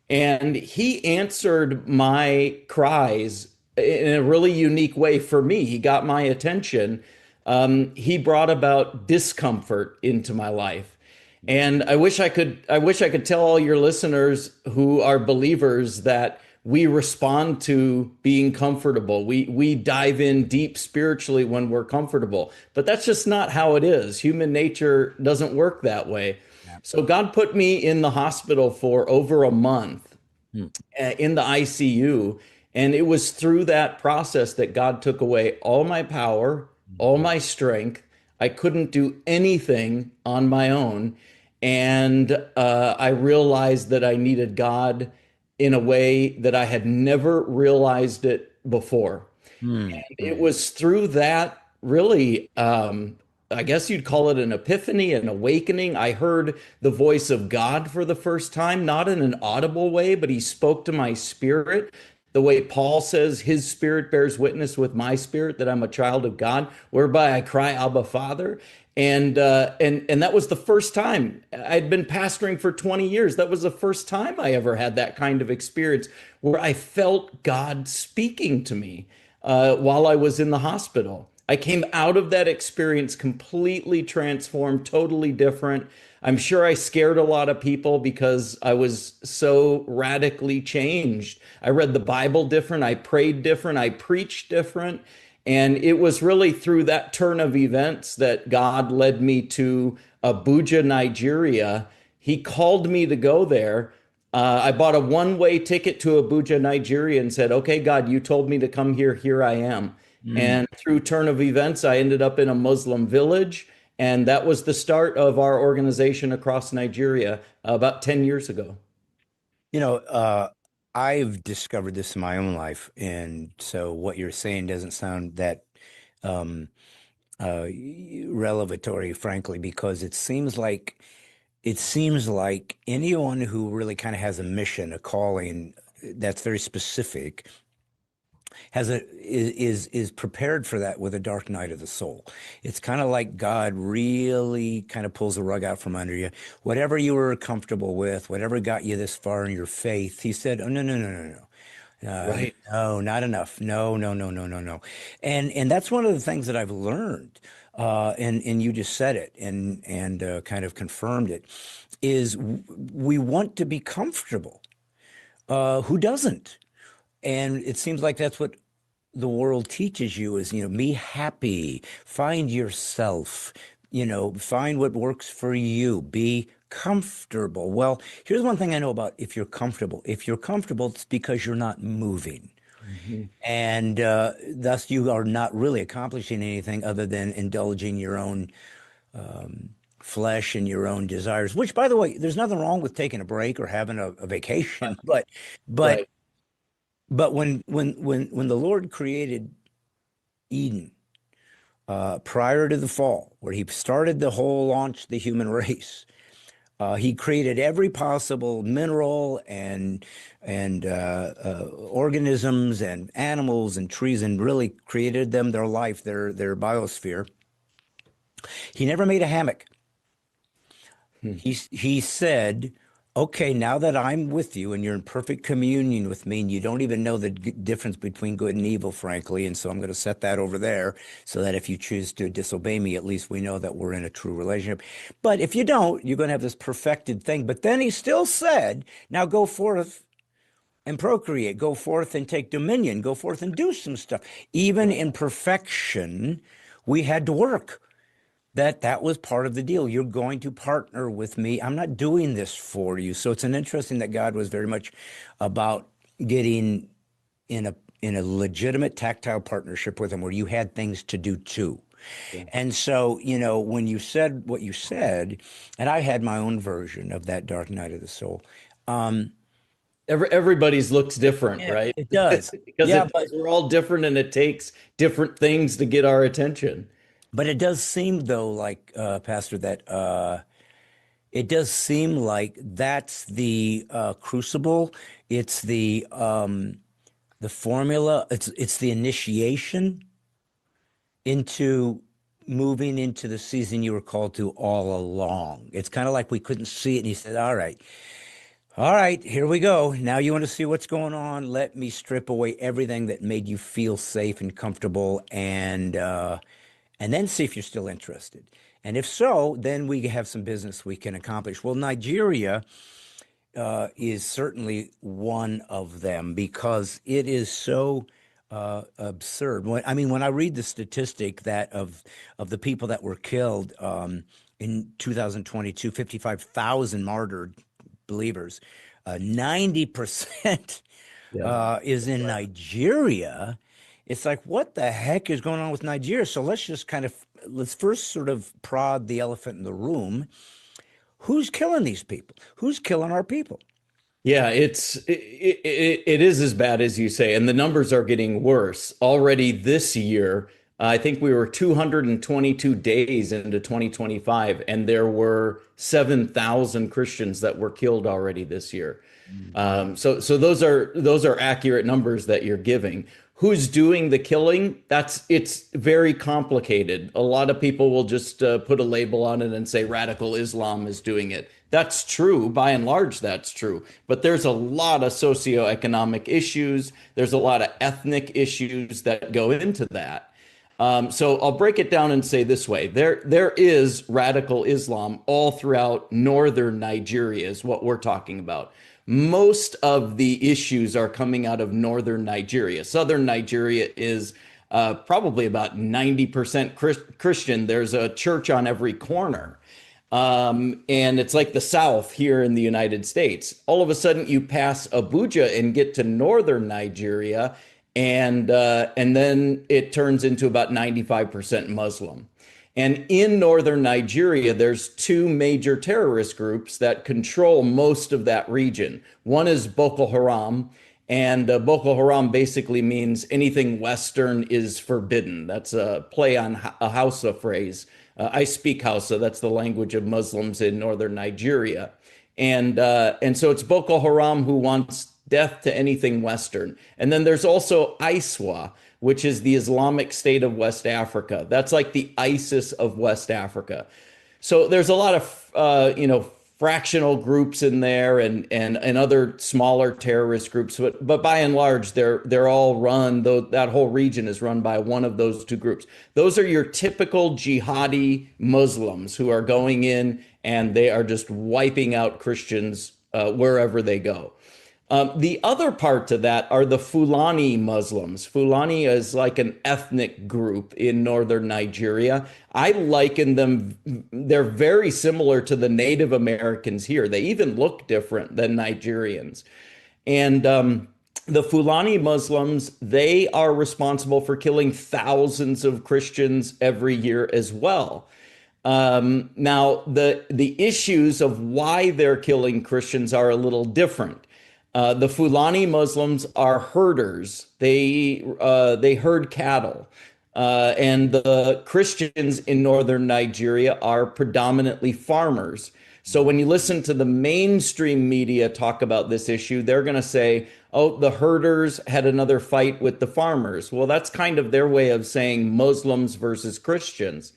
And he answered my cries in a really unique way for me. He got my attention. He brought about discomfort into my life. And I wish I could tell all your listeners who are believers that we respond to being comfortable. We dive in deep spiritually when we're comfortable. But that's just not how it is. Human nature doesn't work that way. So God put me in the hospital for over a month in the ICU. And it was through that process that God took away all my power, all my strength. I couldn't do anything on my own. And I realized that I needed God in a way that I had never realized it before. And it was through that really, I guess you'd call it an epiphany, an awakening. I heard the voice of God for the first time, not in an audible way, but he spoke to my spirit. The way Paul says his spirit bears witness with my spirit that I'm a child of God, whereby I cry, Abba, Father. And that was the first time. I'd been pastoring for 20 years. That was the first time I ever had that kind of experience where I felt God speaking to me while I was in the hospital. I came out of that experience completely transformed, totally different. I'm sure I scared a lot of people because I was so radically changed. I read the Bible different, I prayed different, I preached different. And it was really through that turn of events that God led me to Abuja, Nigeria. He called me to go there. I bought a one-way ticket to Abuja, Nigeria, and said, okay, God, you told me to come here. Here I am. And through turn of events, I ended up in a Muslim village. And that was the start of our organization across Nigeria about 10 years ago. You know, I've discovered this in my own life, and so what you're saying doesn't sound that um, revelatory, frankly, because it seems like anyone who really kind of has a mission, a calling that's very specific, is prepared for that with a dark night of the soul. It's kind of like God really kind of pulls the rug out from under you. Whatever you were comfortable with, whatever got you this far in your faith, he said, "Oh, no, no, no, no, no. Right. No, not enough. No, no, no, no, no, no." And that's one of the things that I've learned. And you just said it and kind of confirmed it. Is we want to be comfortable. Who doesn't? and it seems like that's what the world teaches you is, be happy, find yourself, find what works for you, be comfortable. Well, here's one thing I know about if you're comfortable. If you're comfortable, it's because you're not moving. Mhm. And thus you are not really accomplishing anything other than indulging your own flesh and your own desires, which, by the way, there's nothing wrong with taking a break or having a vacation. But Right. when the Lord created Eden, prior to the fall, where he started the whole launch the human race, he created every possible mineral and organisms and animals and trees, and really created them their life, their biosphere. He never made a hammock. Hmm. He said, okay, now that I'm with you and you're in perfect communion with me, and you don't even know the difference between good and evil, frankly, and so I'm going to set that over there so that if you choose to disobey me, at least we know that we're in a true relationship. But if you don't, you're going to have this perfected thing. But then he still said, now go forth and procreate, go forth and take dominion, go forth and do some stuff. Even in perfection, we had to work. That was part of the deal. You're going to partner with me. I'm not doing this for you. So it's an interesting that God was very much about getting in a legitimate tactile partnership with him where you had things to do too. Yeah. And so, when you said what you said, and I had my own version of that dark night of the soul. Everybody's looks different, Yeah, right? it does. Because Yeah, but we're all different and it takes different things to get our attention. it does seem though like Pastor that it does seem like that's the crucible. It's the formula. It's the initiation into moving into the season you were called to all along. It's kind of like we couldn't see it, and he said, all right, here we go. Now you want to see what's going on? Let me strip away everything that made you feel safe and comfortable, and then see if you're still interested. And if so, then we have some business we can accomplish. Well, Nigeria is certainly one of them because it is so absurd. When I read the statistic that of the people that were killed in 2022, 55,000 martyred believers, 90% Yeah. is in Nigeria. It's like, what the heck is going on with Nigeria? So let's first sort of prod the elephant in the room. Who's killing these people? Who's killing our people? Yeah, it is as bad as you say, and the numbers are getting worse. Already this year, I think we were 222 days into 2025, and there were 7,000 Christians that were killed already this year. So those are accurate numbers that you're giving. Who's doing the killing? It's very complicated. A lot of people will just put a label on it and say radical Islam is doing it. That's true. By and large, that's true. But there's a lot of socioeconomic issues. There's a lot of ethnic issues that go into that. So I'll break it down and say this way. There is radical Islam all throughout northern Nigeria is what we're talking about. Most of the issues are coming out of northern Nigeria. Southern Nigeria is probably about 90% Christian. There's a church on every corner. And it's like the South here in the United States. All of a sudden, you pass Abuja and get to northern Nigeria, and then it turns into about 95% Muslim. And in northern Nigeria, there's two major terrorist groups that control most of that region. One is Boko Haram, and Boko Haram basically means anything Western is forbidden. That's a play on a Hausa phrase. I speak Hausa. That's the language of Muslims in northern Nigeria. And so it's Boko Haram who wants death to anything Western. And then there's also ISWA, which is the Islamic State of West Africa. That's like the ISIS of West Africa. So there's a lot of fractional groups in there and other smaller terrorist groups, but by and large they're all run, though that whole region is run by one of those two groups. Those are your typical jihadi Muslims who are going in and they are just wiping out Christians wherever they go. The other part to that are the Fulani Muslims. Fulani is like an ethnic group in northern Nigeria. I liken them, they're very similar to the Native Americans here. They even look different than Nigerians. And the Fulani Muslims, they are responsible for killing thousands of Christians every year as well. Now, the issues of why they're killing Christians are a little different. The Fulani Muslims are herders. They herd cattle, and the Christians in northern Nigeria are predominantly farmers. So when you listen to the mainstream media talk about this issue, they're going to say, "Oh, the herders had another fight with the farmers." Well, that's kind of their way of saying Muslims versus Christians.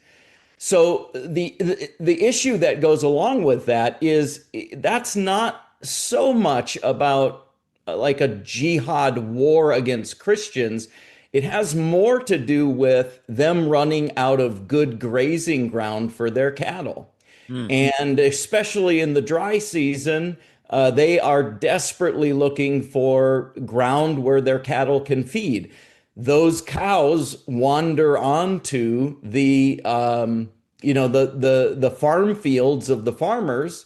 So the issue that goes along with that is that's not so much about like a jihad war against Christians. It has more to do with them running out of good grazing ground for their cattle. And especially in the dry season, they are desperately looking for ground where their cattle can feed. Those cows wander onto the farm fields of the farmers,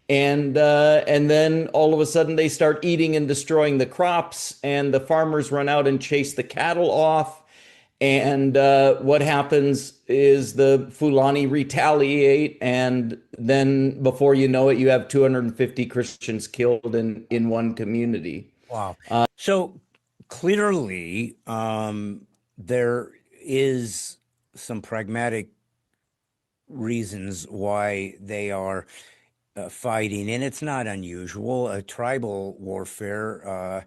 and then all of a sudden they start eating and destroying the crops, and the farmers run out and chase the cattle off. And what happens is the Fulani retaliate, and then before you know it, you have 250 Christians killed in one community. Wow. So clearly, there is some pragmatic reasons why they are fighting, and it's not unusual. Tribal warfare,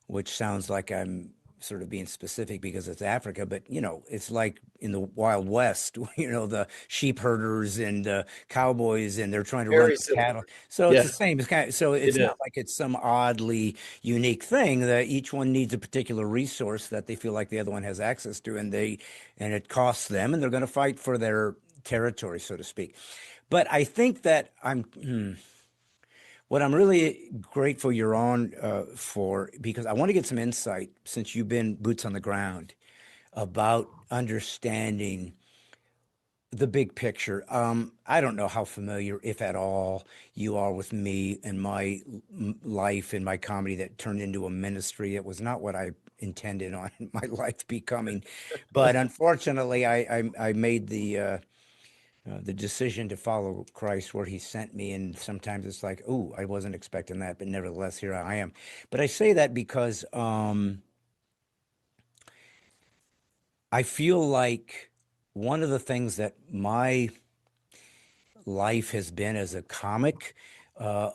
which sounds like I'm sort of being specific because it's Africa, but it's like in the Wild West, the sheep herders and cowboys, and they're trying to run Very the similar. cattle. So it's the Yes, same. So it it's is. not like it's some oddly unique thing that each one needs a particular resource that they feel like the other one has access to, and it costs them, and they're going to fight for their territory, so to speak. But I think that what I'm really grateful you're on for, because I want to get some insight since you've been boots on the ground about understanding the big picture. I don't know how familiar, if at all, you are with me and my life and my comedy that turned into a ministry. It was not what I intended on my life becoming, but unfortunately, I made the decision to follow Christ where he sent me. And sometimes it's like, oh, I wasn't expecting that, but nevertheless, here I am. But I say that because I feel like one of the things that my life has been as a comic,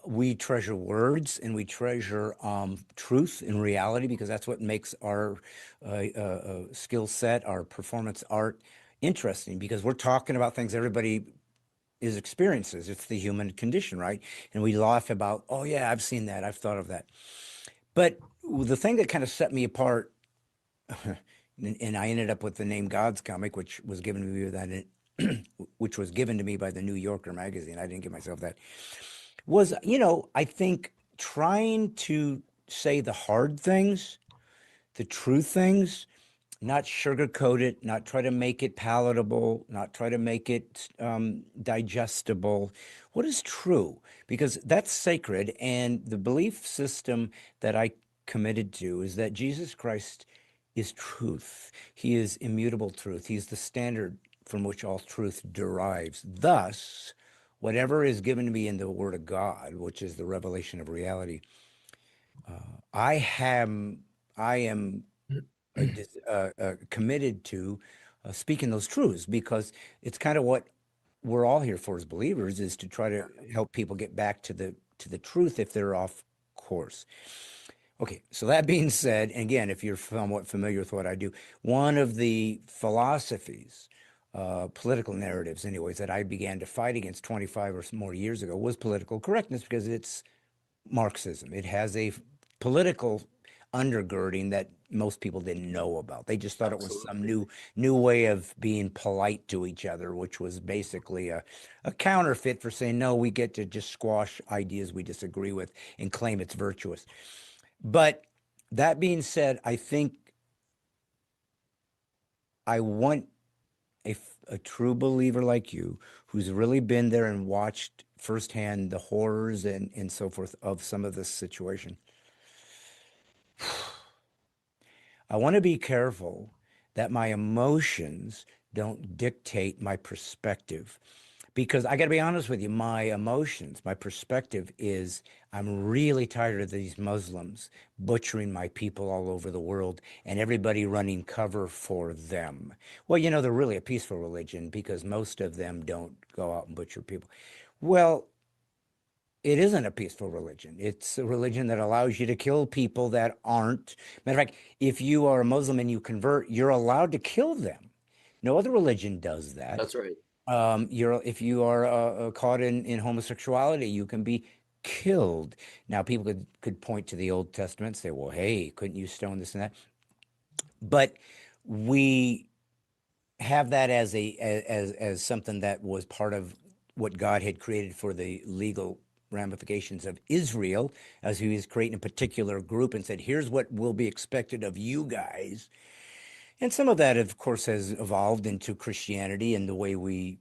we treasure words and we treasure truth and reality because that's what makes our skill set, our performance art interesting because we're talking about things everybody is experiences. It's the human condition, right? And we laugh about, oh yeah, I've seen that, I've thought of that. But the thing that kind of set me apart, and I ended up with the name God's Comic, which was given to me which was given to me by the New Yorker magazine. I didn't give myself that. Was I think trying to say the hard things, the true things, not sugarcoat it, not try to make it palatable, not try to make it digestible. What is true? Because that's sacred. And the belief system that I committed to is that Jesus Christ is truth. He is immutable truth. He's the standard from which all truth derives. Thus, whatever is given to me in the Word of God, which is the revelation of reality, I am, I am committed to speaking those truths because it's kind of what we're all here for as believers is to try to help people get back to the truth if they're off course. Okay, so that being said, and again, if you're somewhat familiar with what I do, one of the philosophies, political narratives, anyways, that I began to fight against 25 or more years ago was political correctness because it's Marxism. It has a political undergirding that most people didn't know about. They just thought it was some new way of being polite to each other, which was basically a counterfeit for saying, no, we get to just squash ideas we disagree with and claim it's virtuous. But that being said, I think I want a true believer like you who's really been there and watched firsthand the horrors and so forth of some of this situation. I want to be careful that my emotions don't dictate my perspective. Because I got to be honest with you, my emotions, my perspective is I'm really tired of these Muslims butchering my people all over the world and everybody running cover for them. Well, you know, they're really a peaceful religion because most of them don't go out and butcher people. Well, it isn't a peaceful religion. It's a religion that allows you to kill people that aren't. Matter of fact, if you are a Muslim and you convert, you're allowed to kill them. No other religion does that. That's right. You're if you are caught in homosexuality, you can be killed. Now, people could point to the Old Testament and say, "Well, hey, couldn't you stone this and that?" But we have that as as something that was part of what God had created for the legal ramifications of Israel, as He was creating a particular group, and said, "Here's what will be expected of you guys." And some of that, of course, has evolved into Christianity and the way we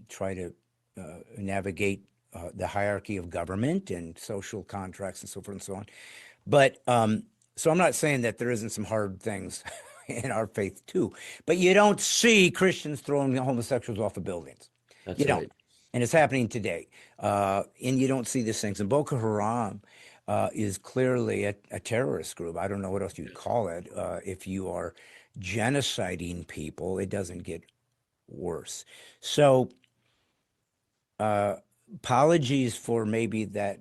try to navigate the hierarchy of government and social contracts and so forth and so on. But so I'm not saying that there isn't some hard things in our faith too, but you don't see Christians throwing homosexuals off of buildings. That's You don't. right. And it's happening today. And you don't see these things. And Boko Haram is clearly a terrorist group. I don't know what else you'd call it. If you are genociding people, it doesn't get worse. So, apologies for maybe that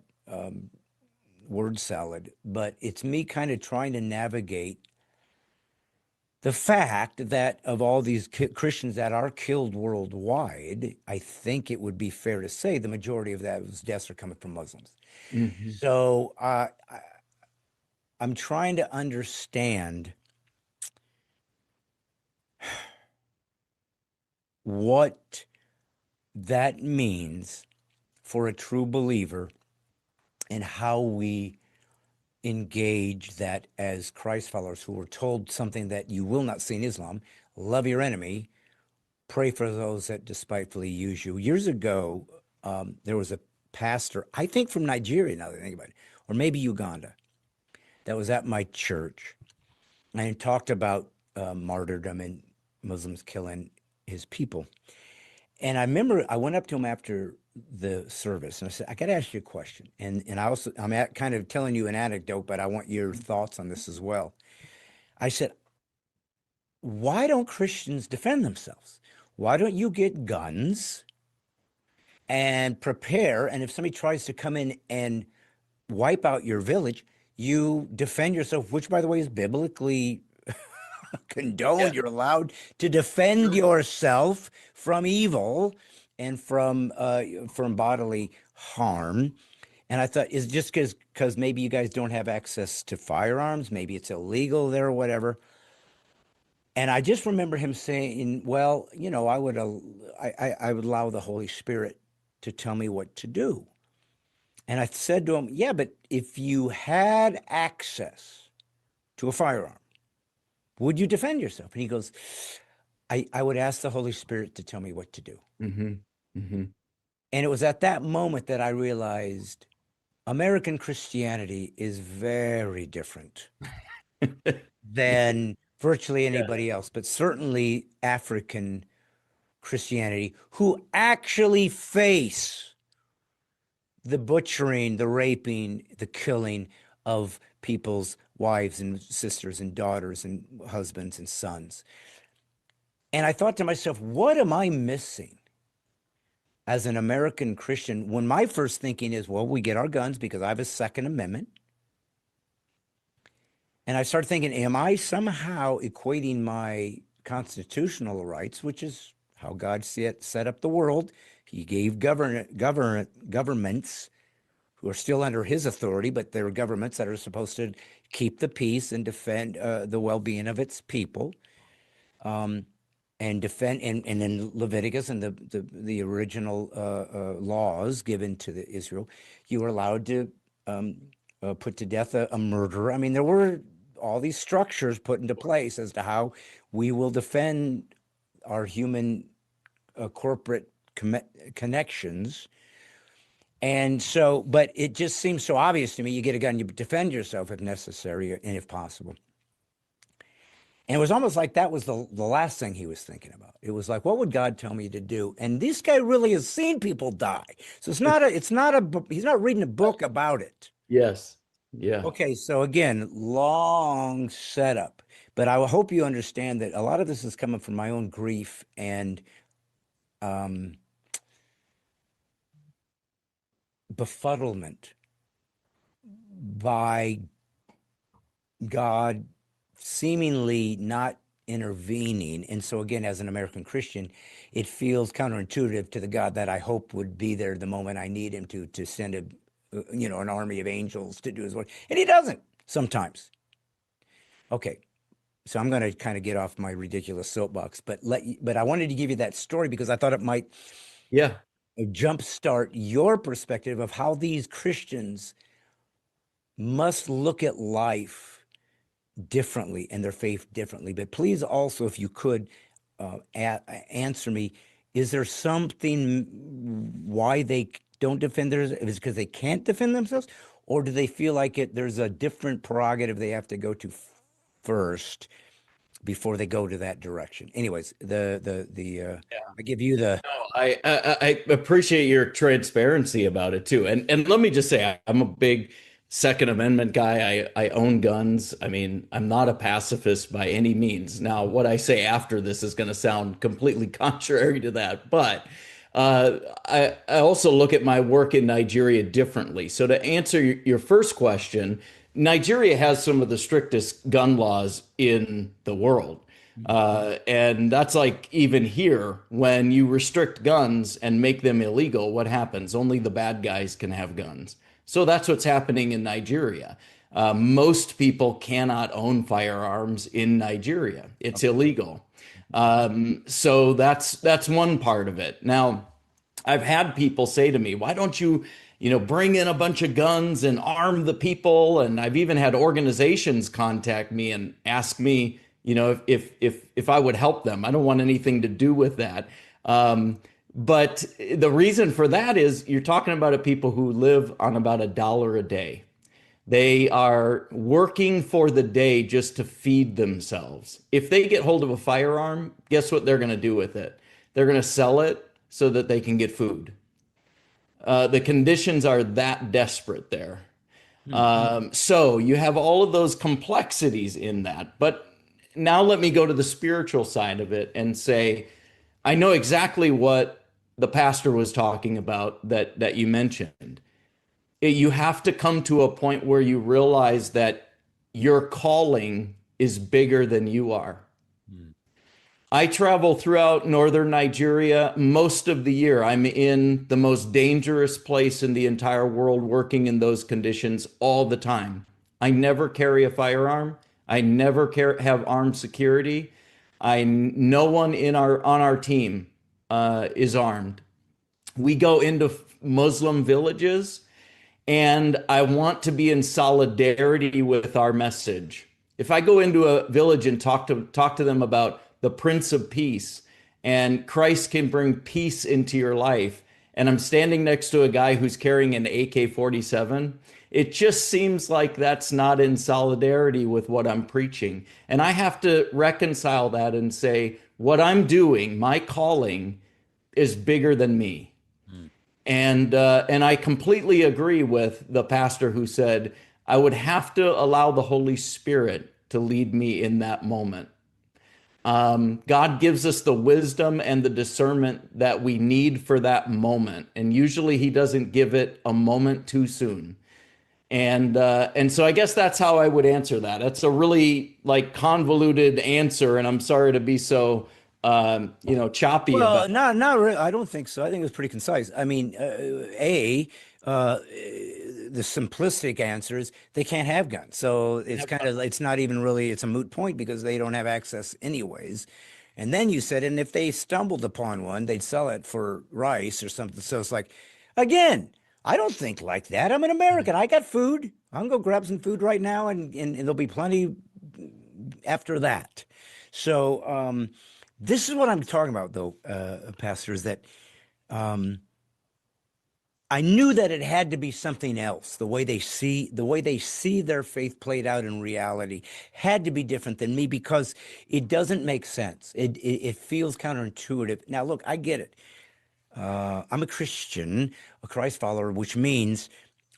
word salad, but it's me kind of trying to navigate the fact that of all these Christians that are killed worldwide, I think it would be fair to say the majority of those deaths are coming from Muslims. Hmm. So I'm trying to understand what that means for a true believer and how we engage that as Christ followers who were told something that you will not see in Islam: love your enemy, pray for those that despitefully use you. Years ago, there was a pastor, I think from Nigeria, now that I think about it, or maybe Uganda, that was at my church and talked about martyrdom and Muslims killing his people. And I remember I went up to him after the service and I said, I got to ask you a question. And I also, kind of telling you an anecdote, but I want your thoughts on this as well. I said, why don't Christians defend themselves? Why don't you get guns and prepare? And if somebody tries to come in and wipe out your village, you defend yourself, which, by the way, is biblically condoned. Yeah. You're allowed to defend yourself from evil and from bodily harm. And I thought, is it just because maybe you guys don't have access to firearms? Maybe it's illegal there or whatever. And I just remember him saying, "Well, you know, I would allow the Holy Spirit to tell me what to do." And I said to him, "Yeah, but if you had access to a firearm, would you defend yourself?" And he goes, I would ask the Holy Spirit to tell me what to do." Hmm. Hmm. And it was at that moment that I realized American Christianity is very different than virtually Yeah. anybody else, but certainly African Christianity, who actually face the butchering, the raping, the killing of people's wives and sisters and daughters and husbands and sons. And I thought to myself, what am I missing as an American Christian when my first thinking is, well, we get our guns because I have a Second Amendment. And I started thinking, am I somehow equating my constitutional rights, which is how God set up the world? He gave governments who are still under his authority, but they're governments that are supposed to keep the peace and defend the well-being of its people. And defend, and in Leviticus and the original laws given to the Israel, you were allowed to put to death a murderer. I mean, there were all these structures put into place as to how we will defend our human corporate connections. And so, but it just seems so obvious to me. You get a gun, you defend yourself if necessary and if possible. And it was almost like that was the last thing he was thinking about. It was like, what would God tell me to do? And this guy really has seen people die. So he's not reading a book about it. Yes. Yeah. Okay, so again, long setup, but I hope you understand that a lot of this is coming from my own grief and befuddlement by God seemingly not intervening. And so again, as an American Christian, it feels counterintuitive to the God that I hope would be there the moment I need him to send an army of angels to do his work. And he doesn't sometimes. Okay. So I'm going to kind of get off my ridiculous soapbox, but I wanted to give you that story because I thought it might jumpstart your perspective of how these Christians must look at life differently and their faith differently. But please also, if you could answer me, is there something why they don't defend theirs? Is it because they can't defend themselves? Or do they feel like there's a different prerogative they have to go to first before they go to that direction? Anyways, I give you the. No, I appreciate your transparency about it too. And let me just say, I'm a big Second Amendment guy. I own guns. I mean, I'm not a pacifist by any means. Now, what I say after this is going to sound completely contrary to that, but I also look at my work in Nigeria differently. So to answer your first question, Nigeria has some of the strictest gun laws in the world. And that's like even here, when you restrict guns and make them illegal, what happens? Only the bad guys can have guns. So that's what's happening in Nigeria. Most people cannot own firearms in Nigeria. It's illegal. So that's one part of it. Now, I've had people say to me, why don't you, bring in a bunch of guns and arm the people? And I've even had organizations contact me and ask me, if I would help them. I don't want anything to do with that. But the reason for that is you're talking about people who live on about $1 a day. They are working for the day just to feed themselves. If they get hold of a firearm, guess what they're going to do with it? They're going to sell it so that they can get food. The conditions are that desperate there. So you have all of those complexities in that. But now let me go to the spiritual side of it and say, I know exactly what the pastor was talking about that you mentioned. You have to come to a point where you realize that your calling is bigger than you are. I travel throughout northern Nigeria most of the year. I'm in the most dangerous place in the entire world, working in those conditions all the time. I never carry a firearm. I never have armed security. No one on our team is armed. We go into Muslim villages, and I want to be in solidarity with our message. If I go into a village and talk to them about the Prince of Peace and Christ can bring peace into your life, and I'm standing next to a guy who's carrying an AK-47, it just seems like that's not in solidarity with what I'm preaching. And I have to reconcile that and say, what I'm doing, my calling, is bigger than me. And I completely agree with the pastor who said, I would have to allow the Holy Spirit to lead me in that moment. God gives us the wisdom and the discernment that we need for that moment. And usually he doesn't give it a moment too soon. And so I guess that's how I would answer that. That's a really convoluted answer. And I'm sorry to be so, choppy about it. Well, not really. I don't think so. I think it was pretty concise. I mean, the simplistic answer is they can't have guns. So it's not even really, it's a moot point because they don't have access anyways. And then you said, and if they stumbled upon one, they'd sell it for rice or something. So it's like, again, I don't think like that. I'm an American. I got food. I'll go grab some food right now, and there'll be plenty after that. So this is what I'm talking about, though, Pastor, is that I knew that it had to be something else. The way they see their faith played out in reality had to be different than me because it doesn't make sense. It feels counterintuitive. Now, look, I get it. I'm a Christian, a Christ follower, which means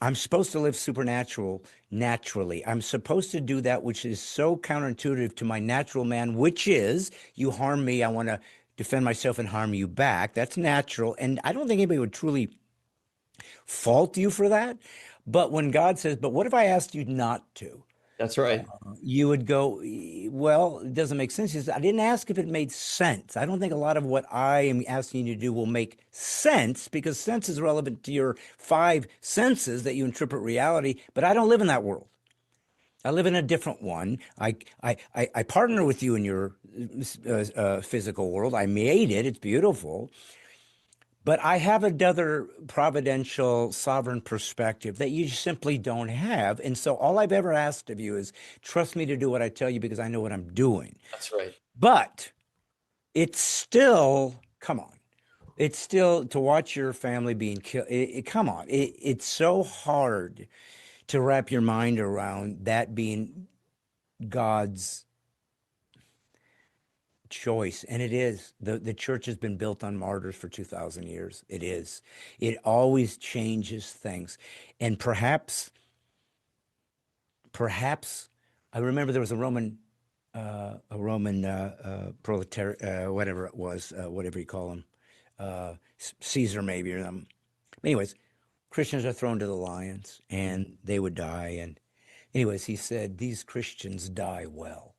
I'm supposed to live supernatural naturally. I'm supposed to do that which is so counterintuitive to my natural man, which is you harm me, I want to defend myself and harm you back. That's natural. And I don't think anybody would truly fault you for that. But when God says, but what if I asked you not to? That's right. You would go, well, it doesn't make sense. He says, I didn't ask if it made sense. I don't think a lot of what I am asking you to do will make sense because sense is relevant to your five senses that you interpret reality, but I don't live in that world. I live in a different one. I partner with you in your physical world. I made it. It's beautiful. But I have another providential, sovereign perspective that you simply don't have. And so all I've ever asked of you is trust me to do what I tell you because I know what I'm doing. That's right. But it's still, come on, it's still to watch your family being killed. Come on, it's so hard to wrap your mind around that being God's choice. And it is. The church has been built on martyrs for 2,000 years. It is. It always changes things. And perhaps I remember there was a Roman proletariat, whatever it was, whatever you call them, Caesar maybe or them. Anyways, Christians are thrown to the lions and they would die. And anyways, he said, these Christians die well.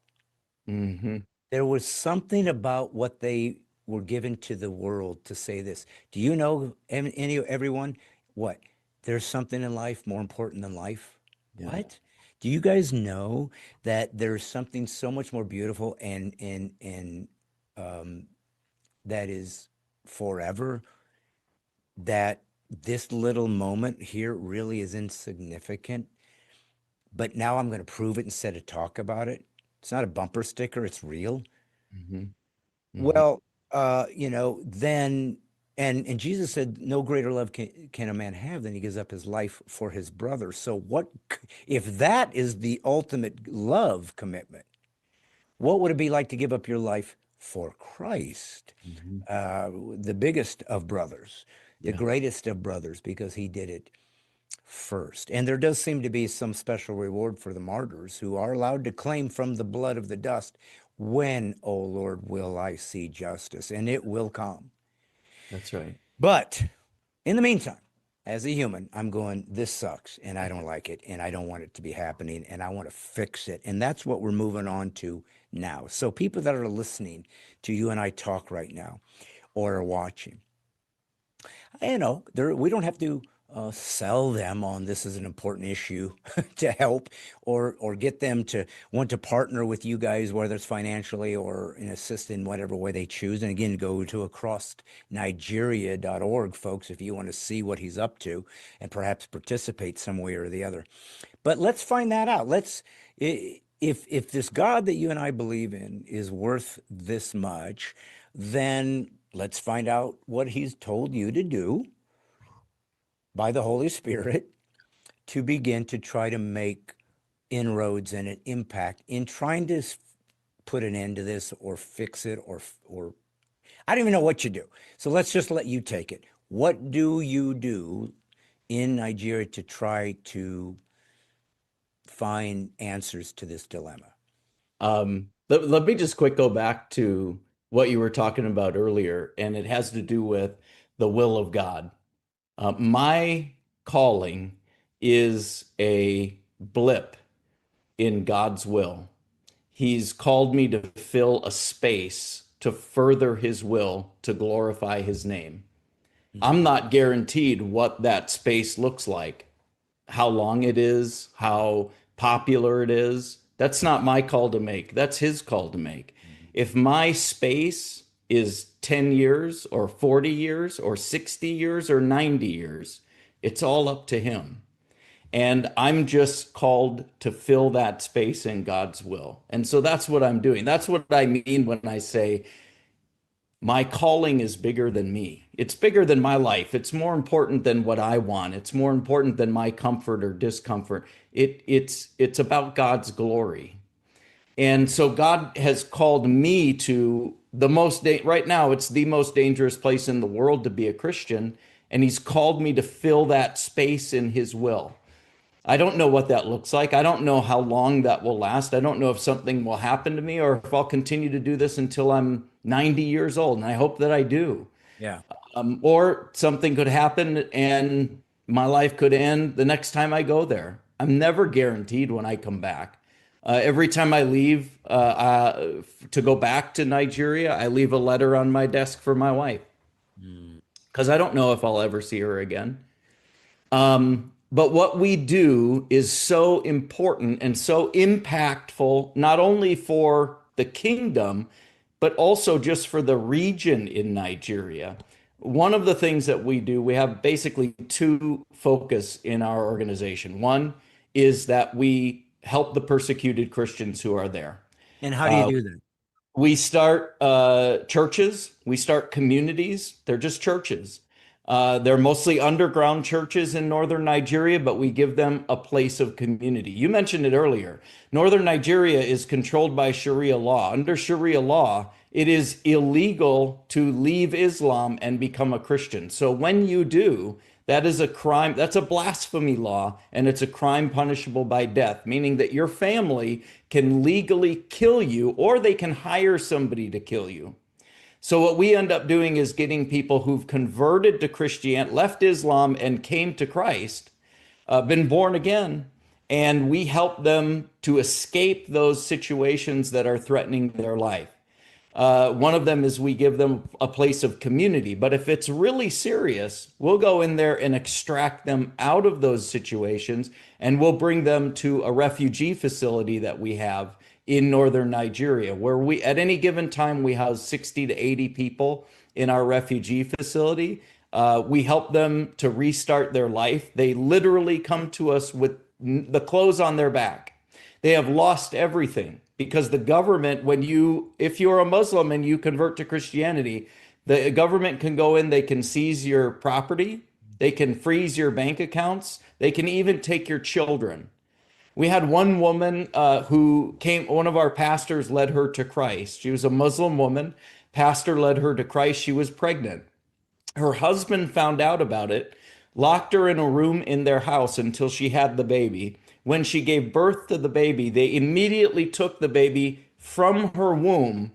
Hmm. There was something about what they were given to the world to say this. Do you know, everyone, what? There's something in life more important than life. Yeah. What? Do you guys know that there's something so much more beautiful and um, that is forever? That this little moment here really is insignificant. But now I'm going to prove it instead of talk about it. It's not a bumper sticker. It's real. Hmm. Hmm. Well, then and Jesus said, "No greater love can a man have than he gives up his life for his brother." So if that is the ultimate love commitment? What would it be like to give up your life for Christ, Hmm. the biggest of brothers, the Yeah. greatest of brothers, because he did it first? And there does seem to be some special reward for the martyrs who are allowed to claim from the blood of the dust, when, O Lord, will I see justice? And it will come. That's right. But in the meantime, as a human, I'm going, this sucks and I don't like it and I don't want it to be happening and I want to fix it. And that's what we're moving on to now. So, people that are listening to you and I talk right now or are watching, we don't have to sell them on this is an important issue to help or get them to want to partner with you guys, whether it's financially or in assist in whatever way they choose. And again, go to acrossnigeria.org, folks, if you want to see what he's up to and perhaps participate some way or the other. But let's find that out. If this God that you and I believe in is worth this much, then let's find out what he's told you to do by the Holy Spirit to begin to try to make inroads and an impact in trying to put an end to this or fix it or I don't even know what you do. So let's just let you take it. What do you do in Nigeria to try to find answers to this dilemma? Let me just quick go back to what you were talking about earlier, and it has to do with the will of God. My calling is a blip in God's will. He's called me to fill a space to further his will, to glorify his name. I'm Mhm. not guaranteed what that space looks like, how long it is, how popular it is. That's not my call to make. That's his call to make. If my space is 10 years or 40 years or 60 years or 90 years, it's all up to him. And I'm just called to fill that space in God's will. And so that's what I'm doing. That's what I mean when I say my calling is bigger than me. It's bigger than my life. It's more important than what I want. It's more important than my comfort or discomfort. It's about God's glory. And so God has called me to right now, it's the most dangerous place in the world to be a Christian. And he's called me to fill that space in his will. I don't know what that looks like. I don't know how long that will last. I don't know if something will happen to me or if I'll continue to do this until I'm 90 years old. And I hope that I do. Yeah. Or something could happen and my life could end the next time I go there. I'm never guaranteed when I come back. Every time I leave to go back to Nigeria, I leave a letter on my desk for my wife because I don't know if I'll ever see her again. But what we do is so important and so impactful, not only for the kingdom, but also just for the region in Nigeria. One of the things that we do, we have basically two focus in our organization. One is that we help the persecuted Christians who are there. And how do you do that? We start churches, we start communities. They're just churches. They're mostly underground churches in northern Nigeria, but we give them a place of community. You mentioned it earlier. Northern Nigeria is controlled by Sharia law. Under Sharia law, it is illegal to leave Islam and become a Christian. So when you do, that is a crime. That's a blasphemy law, and it's a crime punishable by death, meaning that your family can legally kill you or they can hire somebody to kill you. So what we end up doing is getting people who've converted to Christianity, left Islam and came to Christ, been born again, and we help them to escape those situations that are threatening their life. One of them is we give them a place of community. But if it's really serious, we'll go in there and extract them out of those situations, and we'll bring them to a refugee facility that we have in northern Nigeria, where we, at any given time, we house 60 to 80 people in our refugee facility. We help them to restart their life. They literally come to us with the clothes on their back. They have lost everything. Because the government, if you're a Muslim and you convert to Christianity, the government can go in, they can seize your property, they can freeze your bank accounts, they can even take your children. We had one woman who came, one of our pastors led her to Christ. She was a Muslim woman. Pastor led her to Christ. She was pregnant. Her husband found out about it, locked her in a room in their house until she had the baby. When she gave birth to the baby, they immediately took the baby from her womb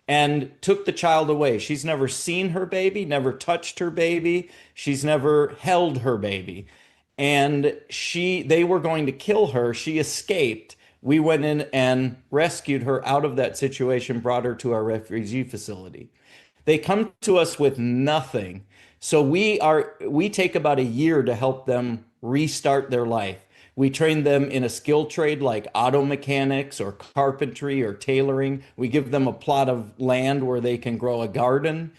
and took the child away. She's never seen her baby, never touched her baby. She's never held her baby. And they were going to kill her. She escaped. We went in and rescued her out of that situation, brought her to our refugee facility. They come to us with nothing. So we take about a year to help them restart their life. We train them in a skill trade like auto mechanics or carpentry or tailoring. We give them a plot of land where they can grow a garden.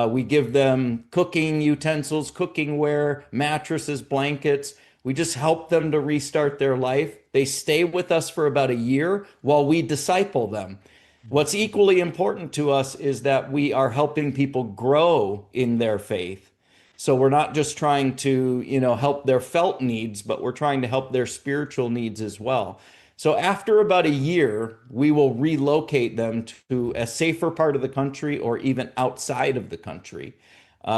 We give them cooking utensils, cooking ware, mattresses, blankets. We just help them to restart their life. They stay with us for about a year while we disciple them. What's equally important to us is that we are helping people grow in their faith. So we're not just trying to, help their felt needs, but we're trying to help their spiritual needs as well. So after about a year, we will relocate them to a safer part of the country or even outside of the country.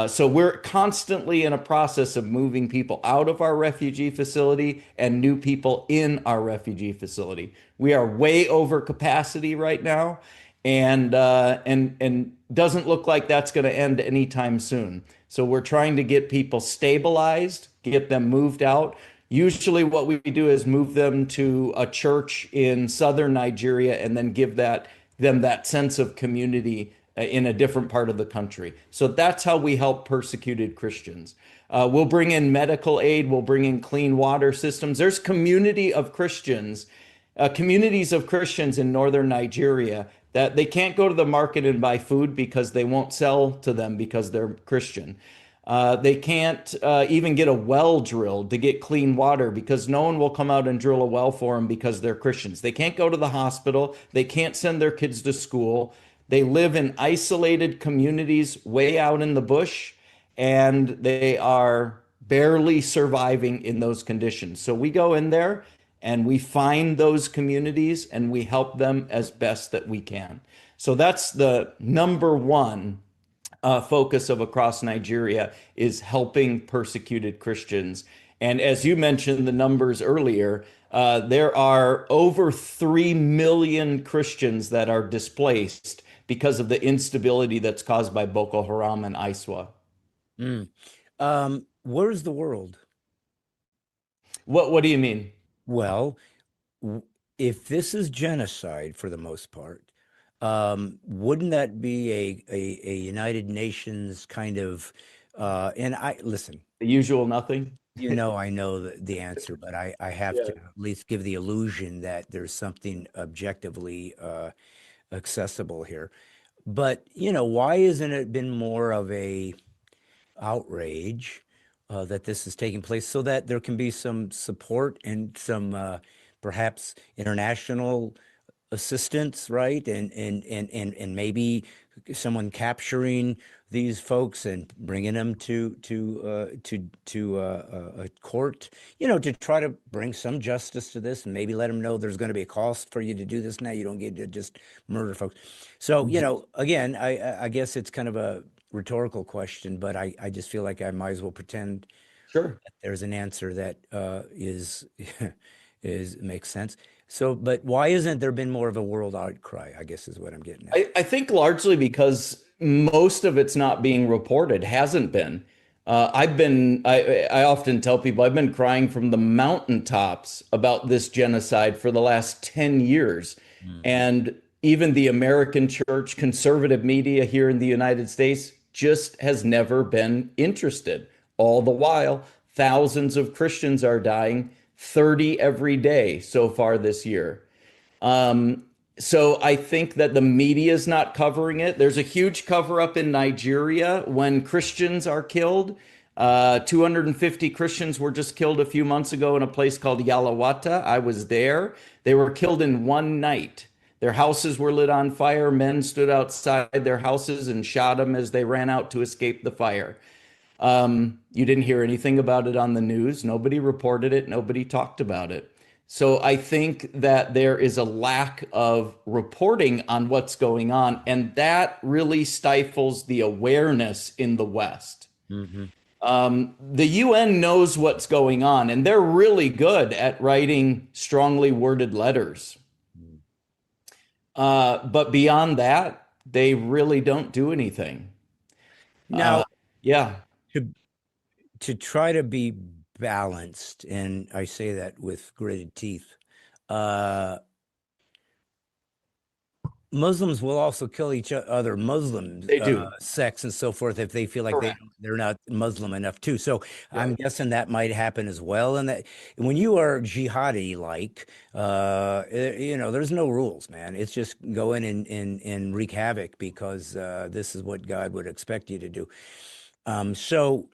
So we're constantly in a process of moving people out of our refugee facility and new people in our refugee facility. We are way over capacity right now, and doesn't look like that's going to end anytime soon. So we're trying to get people stabilized, get them moved out. Usually what we do is move them to a church in southern Nigeria and then give them that sense of community in a different part of the country. So that's how we help persecuted Christians. We'll bring in medical aid. We'll bring in clean water systems. There's communities of Christians in northern Nigeria that they can't go to the market and buy food because they won't sell to them because they're Christian. They can't even get a well drilled to get clean water because no one will come out and drill a well for them because they're Christians. They can't go to the hospital. They can't send their kids to school. They live in isolated communities way out in the bush, and they are barely surviving in those conditions. So we go in there and we find those communities and we help them as best that we can. So that's the number one focus of Across Nigeria is helping persecuted Christians. And as you mentioned the numbers earlier, there are over 3 million Christians that are displaced because of the instability that's caused by Boko Haram and ISWA. Mm. Where's the world? What do you mean? Well, if this is genocide for the most part, wouldn't that be a United Nations kind of and I listen, The usual nothing? I know the answer, but I have to Yeah. at least give the illusion that there's something objectively accessible here. But, why isn't it been more of a outrage that this is taking place so that there can be some support and some perhaps international assistance, right? And maybe someone capturing these folks and bringing them to a court, to try to bring some justice to this and maybe let them know there's going to be a cost for you to do this. Now you don't get to just murder folks. So, again, I guess it's kind of a rhetorical question, but I just feel like I might as well pretend Sure. that there's an answer that is is makes sense. So, but why isn't there been more of a world outcry? I guess is what I'm getting at. I think largely because most of it's not being reported, hasn't been. I often tell people I've been crying from the mountaintops about this genocide for the last 10 years. Mm. And even the American church, conservative media here in the United States just has never been interested. All the while, thousands of Christians are dying, 30 every day so far this year. Um, so I think that the media is not covering it. There's a huge cover up in Nigeria when Christians are killed. 250 Christians were just killed a few months ago in a place called Yalawata. I was there. They were killed in one night. Their houses were lit on fire. Men stood outside their houses and shot them as they ran out to escape the fire. You didn't hear anything about it on the news. Nobody reported it. Nobody talked about it. So I think that there is a lack of reporting on what's going on, and that really stifles the awareness in the West. Hmm. The UN knows what's going on, and they're really good at writing strongly worded letters. But beyond that, they really don't do anything. Now, Yeah, to try to be balanced, and I say that with gritted teeth, uh, Muslims will also kill each other, Muslims, they do. sects and so forth, if they feel like Correct. they're not Muslim enough too. So Yeah. I'm guessing that might happen as well. And that when you are jihadi, like, there's no rules, man. It's just go in and wreak havoc because this is what God would expect you to do. So,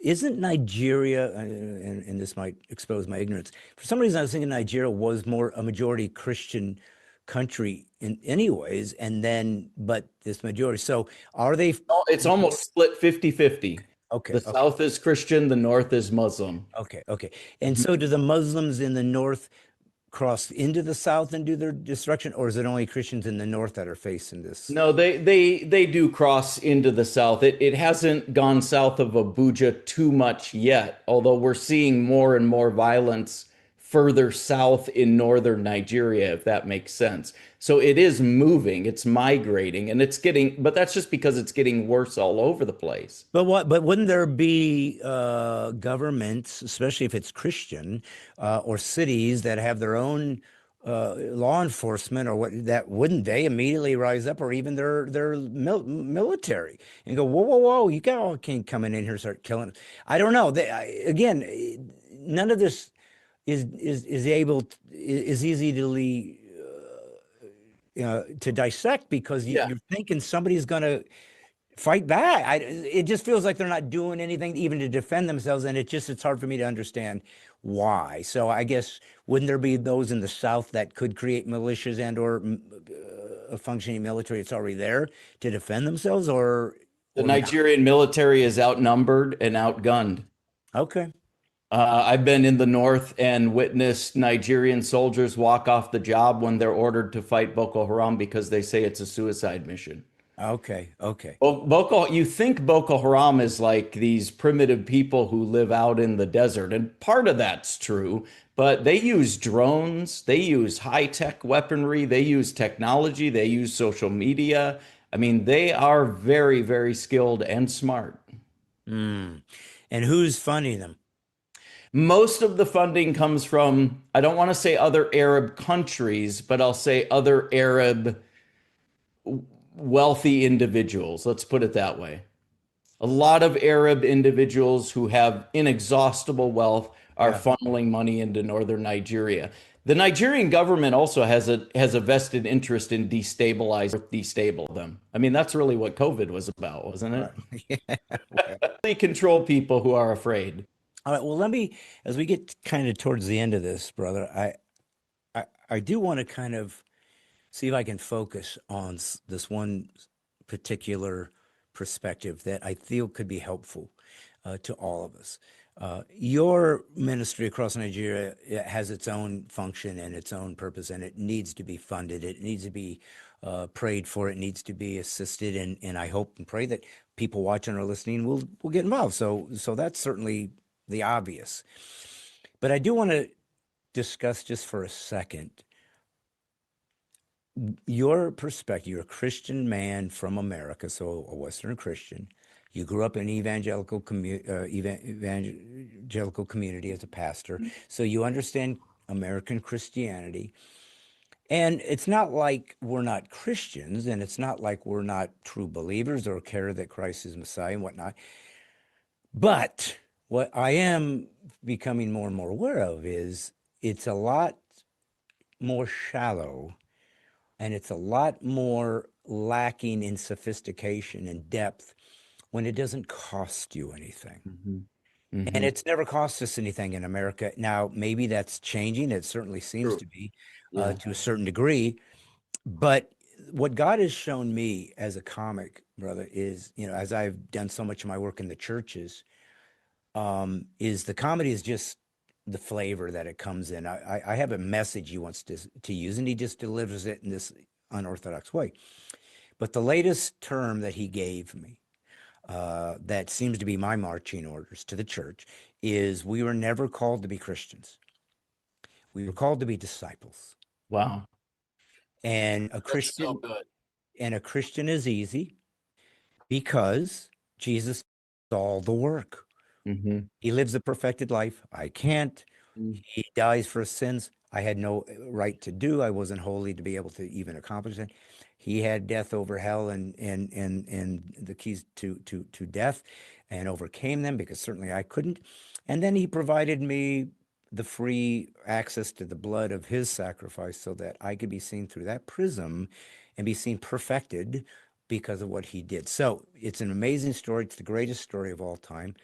isn't Nigeria, and this might expose my ignorance, for some reason I was thinking Nigeria was more a majority Christian country in anyways, and then, but this majority. So are they, Oh, it's almost split 50-50. okay, The South is Christian, the North is Muslim. okay. And so do the Muslims in the North cross into the South and do their destruction, or is it only Christians in the North that are facing this? No, they do cross into the South. It hasn't gone south of Abuja too much yet, although we're seeing more and more violence further south in northern Nigeria, if that makes sense. So it is moving, it's migrating, and it's getting, but that's just because it's getting worse all over the place. But wouldn't there be governments, especially if it's Christian, or cities that have their own law enforcement, or what, that wouldn't they immediately rise up, or even their military, and go, whoa, you all can't come in here and start killing. I don't know. Again, none of this is easily to dissect because Yeah. you're thinking somebody's going to fight back. It just feels like they're not doing anything even to defend themselves, and it's hard for me to understand why. So I guess wouldn't there be those in the South that could create militias and or a functioning military that's already there to defend themselves, The or not? Nigerian military is outnumbered and outgunned. Okay. I've been in the north and witnessed Nigerian soldiers walk off the job when they're ordered to fight Boko Haram because they say it's a suicide mission. Okay. Okay. Well, you think Boko Haram is like these primitive people who live out in the desert, and part of that's true, but they use drones, they use high-tech weaponry, they use technology, they use social media. I mean, they are very, very skilled and smart. Mm. And who's funding them? Most of the funding comes from, I don't want to say other Arab countries, but I'll say other Arab wealthy individuals. Let's put it that way. A lot of Arab individuals who have inexhaustible wealth are Yeah. funneling money into northern Nigeria. The Nigerian government also has a vested interest in destabilize them. I mean, that's really what COVID was about, wasn't it? Right. Yeah. They control people who are afraid. All right. Well, as we get kind of towards the end of this, brother, I do want to kind of see if I can focus on this one particular perspective that I feel could be helpful to all of us. Your ministry across Nigeria, it has its own function and its own purpose, and it needs to be funded. It needs to be prayed for. It needs to be assisted, and I hope and pray that people watching or listening will get involved. So that's certainly the obvious. But I do want to discuss just for a second your perspective. You're a Christian man from America, so a Western Christian. You grew up in evangelical evangelical community as a pastor, so you understand American Christianity. And it's not like we're not Christians, and it's not like we're not true believers or care that Christ is Messiah and whatnot. But what I am becoming more and more aware of is it's a lot more shallow, and it's a lot more lacking in sophistication and depth when it doesn't cost you anything. Mm-hmm. And Mm-hmm. it's never cost us anything in America. Now, maybe that's changing. It certainly seems True. to be Yeah. to a certain degree. But what God has shown me as a comic, brother, is, as I've done so much of my work in the churches, is the comedy is just the flavor that it comes in. I have a message he wants to use, and he just delivers it in this unorthodox way. But the latest term that he gave me, that seems to be my marching orders to the church, is we were never called to be Christians. We were called to be disciples. Wow. And a That's so Christian good. and a Christian is easy because Jesus does all the work. Mm-hmm. He lives a perfected life. I can't. Mm-hmm. He dies for sins I had no right to do. I wasn't holy to be able to even accomplish it. He had death over hell and the keys to death, and overcame them because certainly I couldn't. And then he provided me the free access to the blood of his sacrifice so that I could be seen through that prism and be seen perfected because of what he did. So it's an amazing story. It's the greatest story of all time.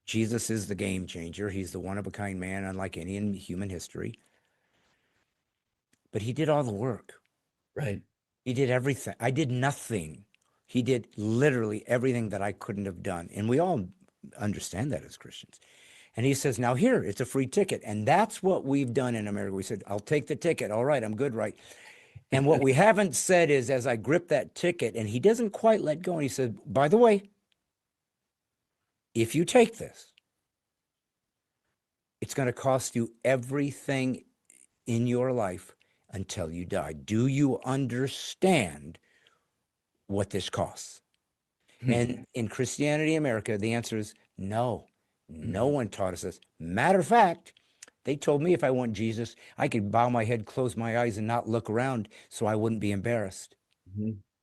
Jesus is the game changer. He's the one of a kind man, unlike any in human history. But he did all the work. Right. He did everything. I did nothing. He did literally everything that I couldn't have done. And we all understand that as Christians. And he says, now here, it's a free ticket. And that's what we've done in America. We said, I'll take the ticket. All right, I'm good, right? And what we haven't said is, as I grip that ticket, and he doesn't quite let go, and he said, by the way, if you take this, it's going to cost you everything in your life until you die. Do you understand what this costs? And in Christianity America, the answer is no. No one taught us this. Matter of fact, they told me if I want Jesus, I could bow my head, close my eyes, and not look around so I wouldn't be embarrassed.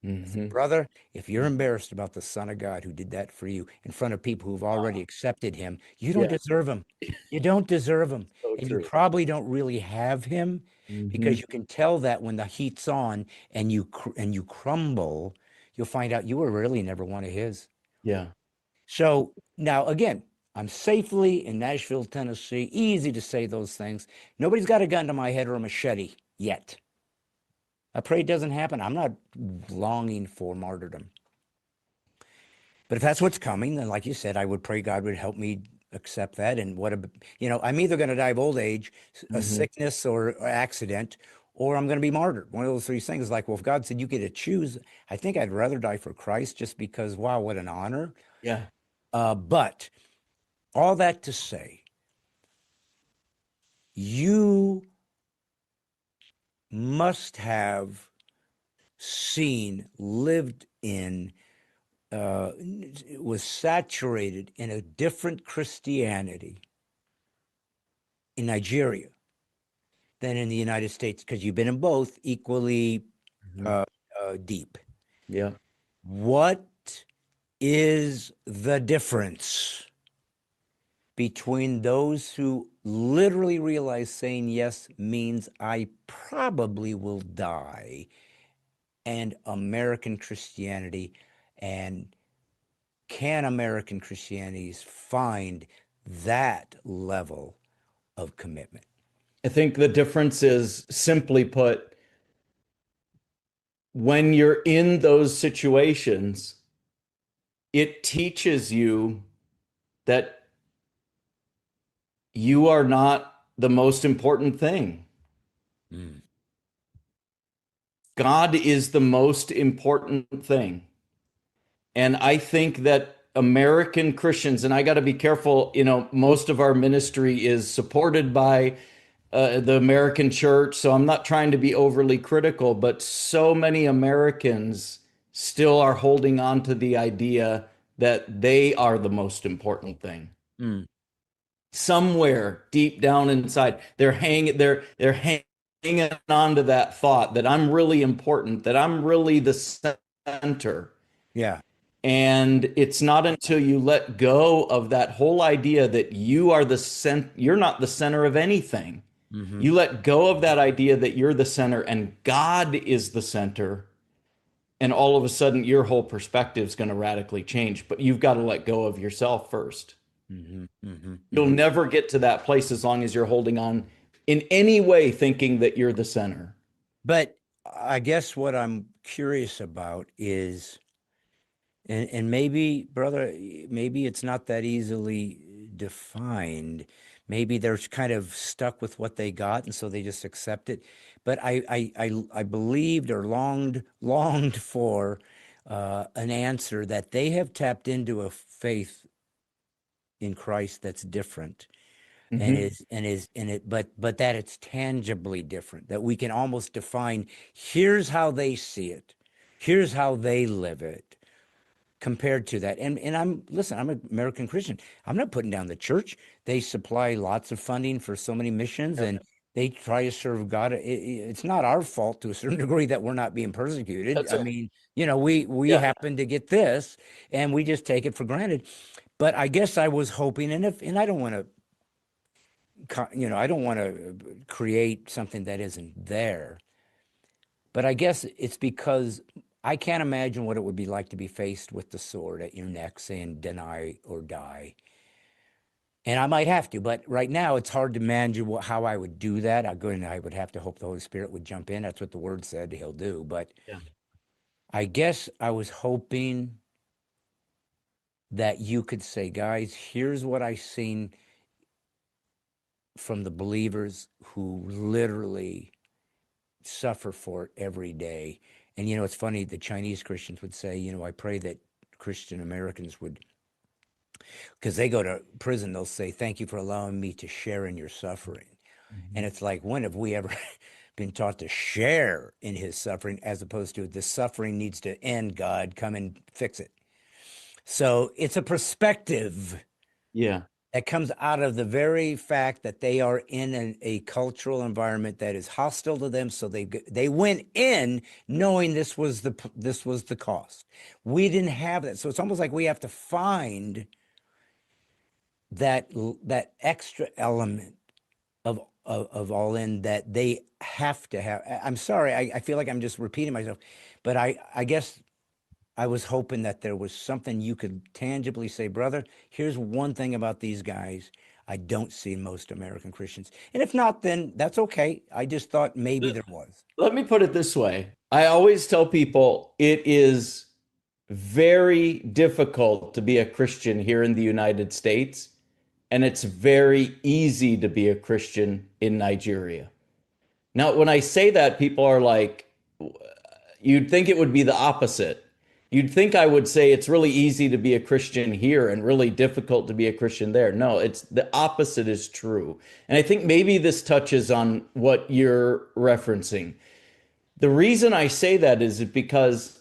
Mm-hmm. Brother, if you're embarrassed about the Son of God who did that for you in front of people who've already accepted him, you don't Yeah. deserve him. You don't deserve him. So And you true. probably don't really have him, Mm-hmm. because you can tell that when the heat's on and you crumble, you'll find out you were really never one of his. Yeah. So now, again, I'm safely in Nashville, Tennessee. Easy to say those things. Nobody's got a gun to my head or a machete yet. I pray it doesn't happen. I'm not longing for martyrdom. But if that's what's coming, then like you said, I would pray God would help me accept that. And I'm either going to die of old age, a Hmm. sickness or accident, or I'm going to be martyred. One of those three things. Like, well, if God said you get to choose, I think I'd rather die for Christ just because, wow, what an honor. Yeah. But all that to say, you must have seen, lived in, was saturated in a different Christianity in Nigeria than in the United States because you've been in both equally Hmm. uh, deep. Yeah. What is the difference between those who literally realize saying yes means I probably will die and American Christianity? And can American Christianities find that level of commitment? I think the difference is, simply put, when you're in those situations, it teaches you that you are not the most important thing. Mm. God is the most important thing. And I think that American Christians, and I got to be careful, most of our ministry is supported by the American church. So I'm not trying to be overly critical, but so many Americans still are holding on to the idea that they are the most important thing. Mm. Somewhere deep down inside, they're hanging on to that thought that I'm really important, that I'm really the center. Yeah. And it's not until you let go of that whole idea that you're not the center of anything. Mm-hmm. You let go of that idea that you're the center and God is the center, and all of a sudden your whole perspective is going to radically change. But you've got to let go of yourself first. Mm-hmm. Mm-hmm. You'll Mm-hmm. never get to that place as long as you're holding on in any way thinking that you're the center. But I guess what I'm curious about is, and maybe, brother, maybe it's not that easily defined. Maybe they're kind of stuck with what they got, and so they just accept it. But I believed or longed for an answer that they have tapped into a faith in Christ that's different and Mm-hmm. but that it's tangibly different, that we can almost define, here's how they see it, here's how they live it compared to that. And I'm an American Christian. I'm not putting down the church. They supply lots of funding for so many missions, Yep. and they try to serve God. It's not our fault to a certain degree that we're not being persecuted. That's I it. mean, we Yeah. happen to get this and we just take it for granted. But I guess I was hoping, and I don't want to, I don't want to create something that isn't there. But I guess it's because I can't imagine what it would be like to be faced with the sword at your neck saying deny or die. And I might have to, but right now it's hard to imagine how I would do that. I would have to hope the Holy Spirit would jump in. That's what the word said he'll do. But Yeah. I guess I was hoping that you could say, guys, here's what I've seen from the believers who literally suffer for it every day. And it's funny, the Chinese Christians would say, I pray that Christian Americans would, because they go to prison, they'll say, thank you for allowing me to share in your suffering. Mm-hmm. And it's like, when have we ever been taught to share in his suffering, as opposed to the suffering needs to end, God, come and fix it. So it's a perspective Yeah. that comes out of the very fact that they are in a cultural environment that is hostile to them. So they went in knowing this was the cost. We didn't have that, so it's almost like we have to find that extra element of all in that they have to have. I'm sorry, I feel like I'm just repeating myself, but I guess I was hoping that there was something you could tangibly say, brother, here's one thing about these guys I don't see in most American Christians. And if not, then that's okay. I just thought maybe there was. Let me put it this way. I always tell people it is very difficult to be a Christian here in the United States, and it's very easy to be a Christian in Nigeria. Now, when I say that, people are like, you'd think it would be the opposite. You'd think I would say it's really easy to be a Christian here and really difficult to be a Christian there. No, it's the opposite is true. And I think maybe this touches on what you're referencing. The reason I say that is because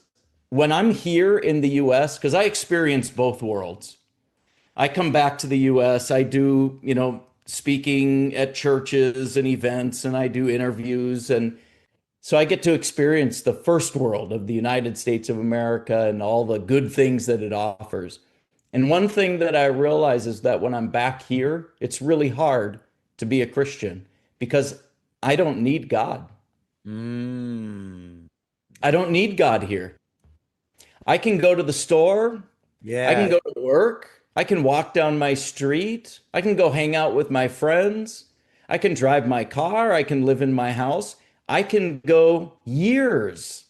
when I'm here in the US, because I experience both worlds. I come back to the US, I do, speaking at churches and events, and I do interviews. And so I get to experience the first world of the United States of America and all the good things that it offers. And one thing that I realize is that when I'm back here, it's really hard to be a Christian because I don't need God. I don't need God here. I can go to the store. Yeah. I can go to work. I can walk down my street. I can go hang out with my friends. I can drive my car. I can live in my house. I can go years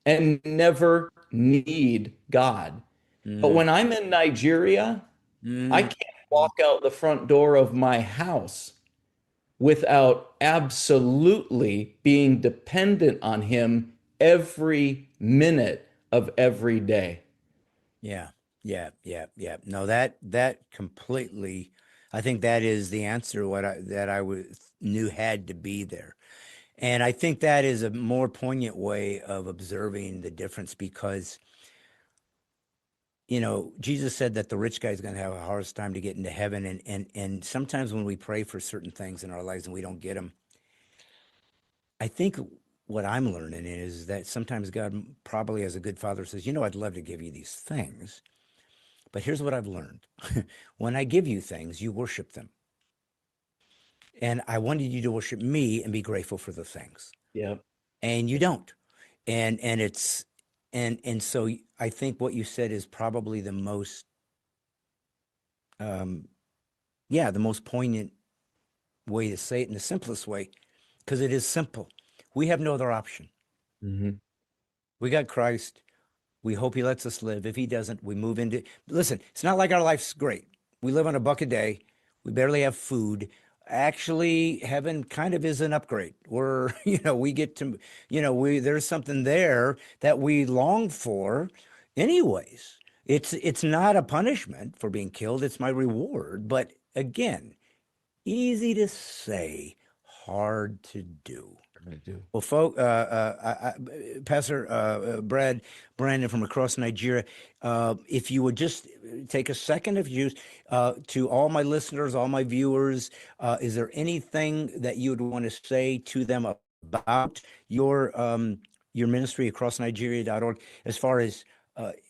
and never need God. But when I'm in Nigeria, I can't walk out the front door of my house without absolutely being dependent on him every minute of every day. Yeah. No, that completely, I think that is the answer that I knew had to be there. And I think that is a more poignant way of observing the difference because, Jesus said that the rich guy is going to have a hardest time to get into heaven. And sometimes when we pray for certain things in our lives and we don't get them, I think what I'm learning is that sometimes God probably as a good father says, I'd love to give you these things, but here's what I've learned. When I give you things, you worship them. And I wanted you to worship me and be grateful for the things. Yeah. And you don't. And it's so I think what you said is probably the most the most poignant way to say it in the simplest way, because it is simple. We have no other option. Mm-hmm. We got Christ. We hope he lets us live. If he doesn't, we move into. Listen, it's not like our life's great. We live on $1 a day. We barely have food. Actually, heaven kind of is an upgrade. We're, we get to, there's something there that we long for anyways. It's not a punishment for being killed. It's my reward. But again, easy to say, hard to do. Well, Pastor Brandon from across Nigeria, if you would just take a second, if you to all my listeners, all my viewers, is there anything that you would want to say to them about your ministry, acrossnigeria.org, as far as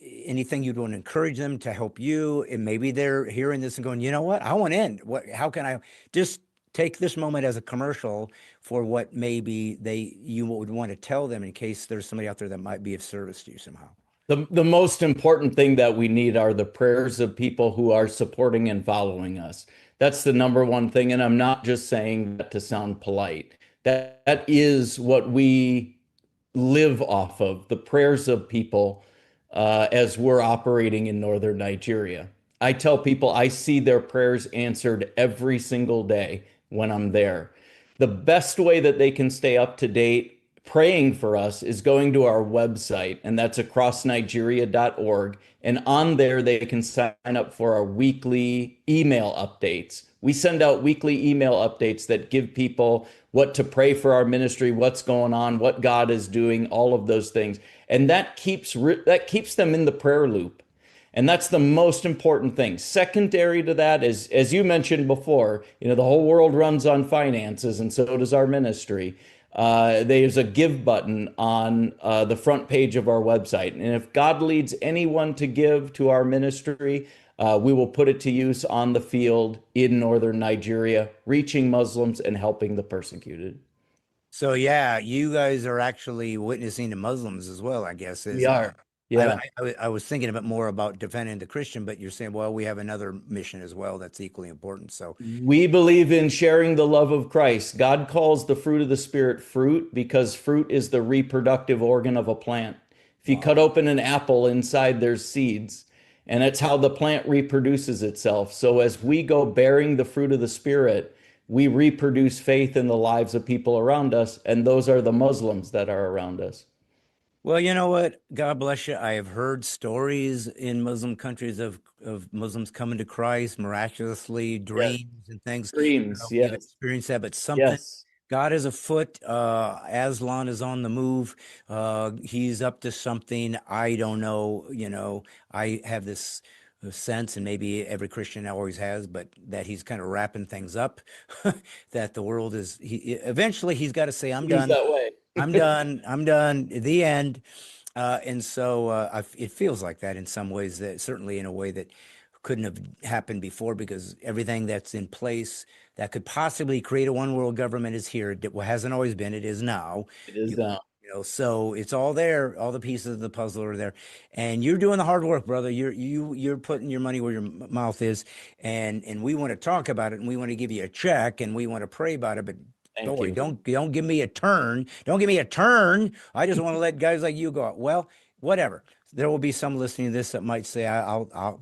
anything you'd want to encourage them to help you? And maybe they're hearing this and going, you know what, I want in. How can I just take this moment as a commercial for what maybe you would want to tell them in case there's somebody out there that might be of service to you somehow? The most important thing that we need are the prayers of people who are supporting and following us. That's the number one thing. And I'm not just saying that to sound polite. That is what we live off of, the prayers of people as we're operating in northern Nigeria. I tell people I see their prayers answered every single day when I'm there. The best way that they can stay up to date praying for us is going to our website, and that's acrossnigeria.org. And on there, they can sign up for our weekly email updates. We send out weekly email updates that give people what to pray for our ministry, what's going on, what God is doing, all of those things. And that keeps them in the prayer loop. And that's the most important thing. Secondary to that is, as you mentioned before, the whole world runs on finances, and so does our ministry. There's a give button on the front page of our website. And if God leads anyone to give to our ministry, we will put it to use on the field in northern Nigeria, reaching Muslims and helping the persecuted. So, yeah, you guys are actually witnessing to Muslims as well, I guess. We are. Yeah. I was thinking a bit more about defending the Christian, but you're saying, well, we have another mission as well that's equally important. So, We believe in sharing the love of Christ. God calls the fruit of the Spirit fruit because fruit is the reproductive organ of a plant. If you cut wow. open an apple, inside there's seeds, and it's how the plant reproduces itself. So as we go bearing the fruit of the Spirit, we reproduce faith in the lives of people around us, and those are the Muslims that are around us. Well, you know what? God bless you. I have heard stories in Muslim countries of Muslims coming to Christ miraculously, Yes. dreams and things. I don't know Dreams. if you've Yes. experienced that, but something Yes. God is afoot. Aslan is on the move. He's up to something. I don't know. I have this sense, and maybe every Christian always has, but that he's kind of wrapping things up. That the world is. Eventually he's got to say, "I'm Seems done. that way. I'm done. I'm done." The end. And so it feels like that in some ways, that certainly in a way that couldn't have happened before, because everything that's in place that could possibly create a one world government is here. It hasn't always been, it is now. It is You, now. so it's all there. All the pieces of the puzzle are there, and you're doing the hard work, brother. You're putting your money where your mouth is, and we want to talk about it, and we want to give you a check, and we want to pray about it, but Thank boy, you. don't give me a turn. Don't give me a turn. I just want to let guys like you go out. Well, whatever. There will be some listening to this that might say, I'll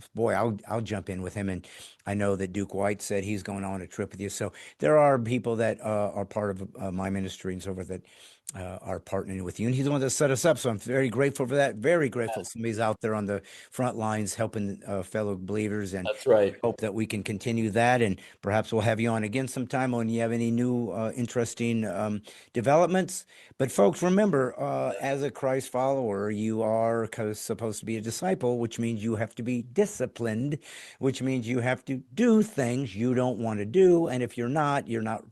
jump in with him. And I know that Duke White said he's going on a trip with you. So there are people that are part of my ministry and so forth that are partnering with you. And he's the one that set us up. So I'm very grateful for that. Very grateful. Somebody's out there on the front lines helping fellow believers, and That's right. hope that we can continue that. And perhaps we'll have you on again sometime when you have any new interesting developments. But folks, remember, as a Christ follower, you are supposed to be a disciple, which means you have to be disciplined, which means you have to do things you don't want to do. And if you're not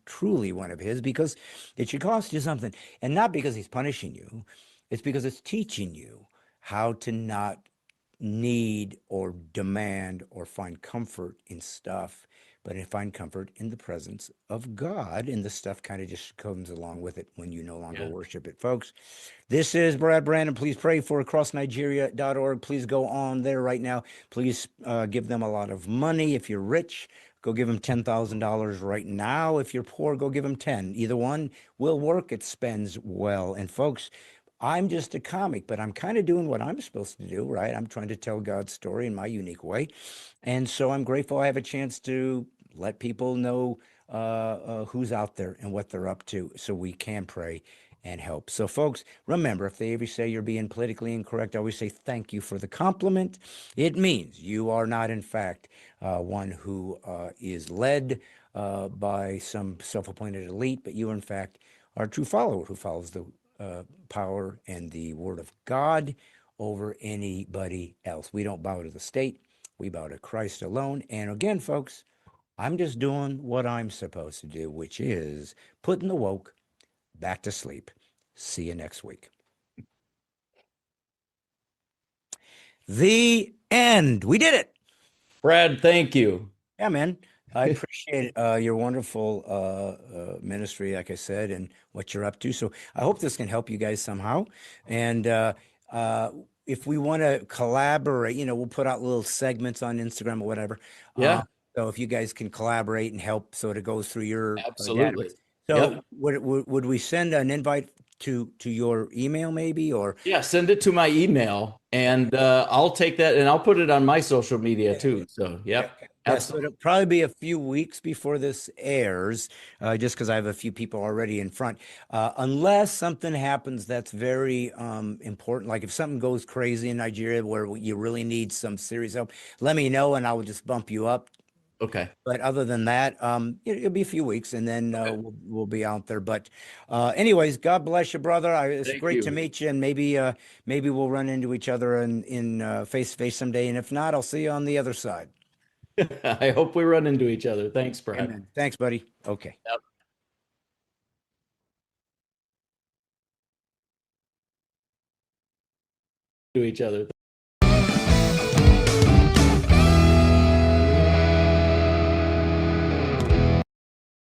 truly one of his, because it should cost you something. And not because he's punishing you, it's because it's teaching you how to not need or demand or find comfort in stuff, but find comfort in the presence of God. And the stuff kind of just comes along with it when you no longer Yeah. worship it, folks. This is Brad Brandon. Please pray for acrossnigeria.org. Please go on there right now. Please give them a lot of money. If you're rich, go give them $10,000 right now. If you're poor, go give them 10. Either one will work. It spends well. And folks, I'm just a comic, but I'm kind of doing what I'm supposed to do, right? I'm trying to tell God's story in my unique way. And so I'm grateful I have a chance to let people know who's out there and what they're up to, so we can pray and help. So, folks, remember, if they ever say you're being politically incorrect, I always say thank you for the compliment. It means you are not, in fact, one who is led by some self appointed elite, but you, in fact, are a true follower who follows the power and the word of God over anybody else. We don't bow to the state, we bow to Christ alone. And again, folks, I'm just doing what I'm supposed to do, which is putting the woke back to sleep. See you next week. The end. We did it. Brad, thank you. Yeah, man. I appreciate your wonderful ministry, like I said, and what you're up to. So I hope this can help you guys somehow. And uh, if we want to collaborate, we'll put out little segments on Instagram or whatever. Yeah, So if you guys can collaborate and help so that it goes through your absolutely. database. So Yep. would we send an invite to your email maybe, or? Yeah, send it to my email and I'll take that and I'll put it on my social media too. So, Yeah, yep, okay. Yeah, so absolutely. it'll probably be a few weeks before this airs, just because I have a few people already in front. Unless something happens that's very important, like if something goes crazy in Nigeria where you really need some serious help, let me know and I will just bump you up. Okay. But other than that, it'll be a few weeks and then Okay. we'll be out there. But anyways, God bless you, brother. It's Thank great to you. meet you, and maybe we'll run into each other in face to face someday. And if not, I'll see you on the other side. I hope we run into each other. Thanks, Brad. Amen. Thanks, buddy. Okay. Yep. To each other.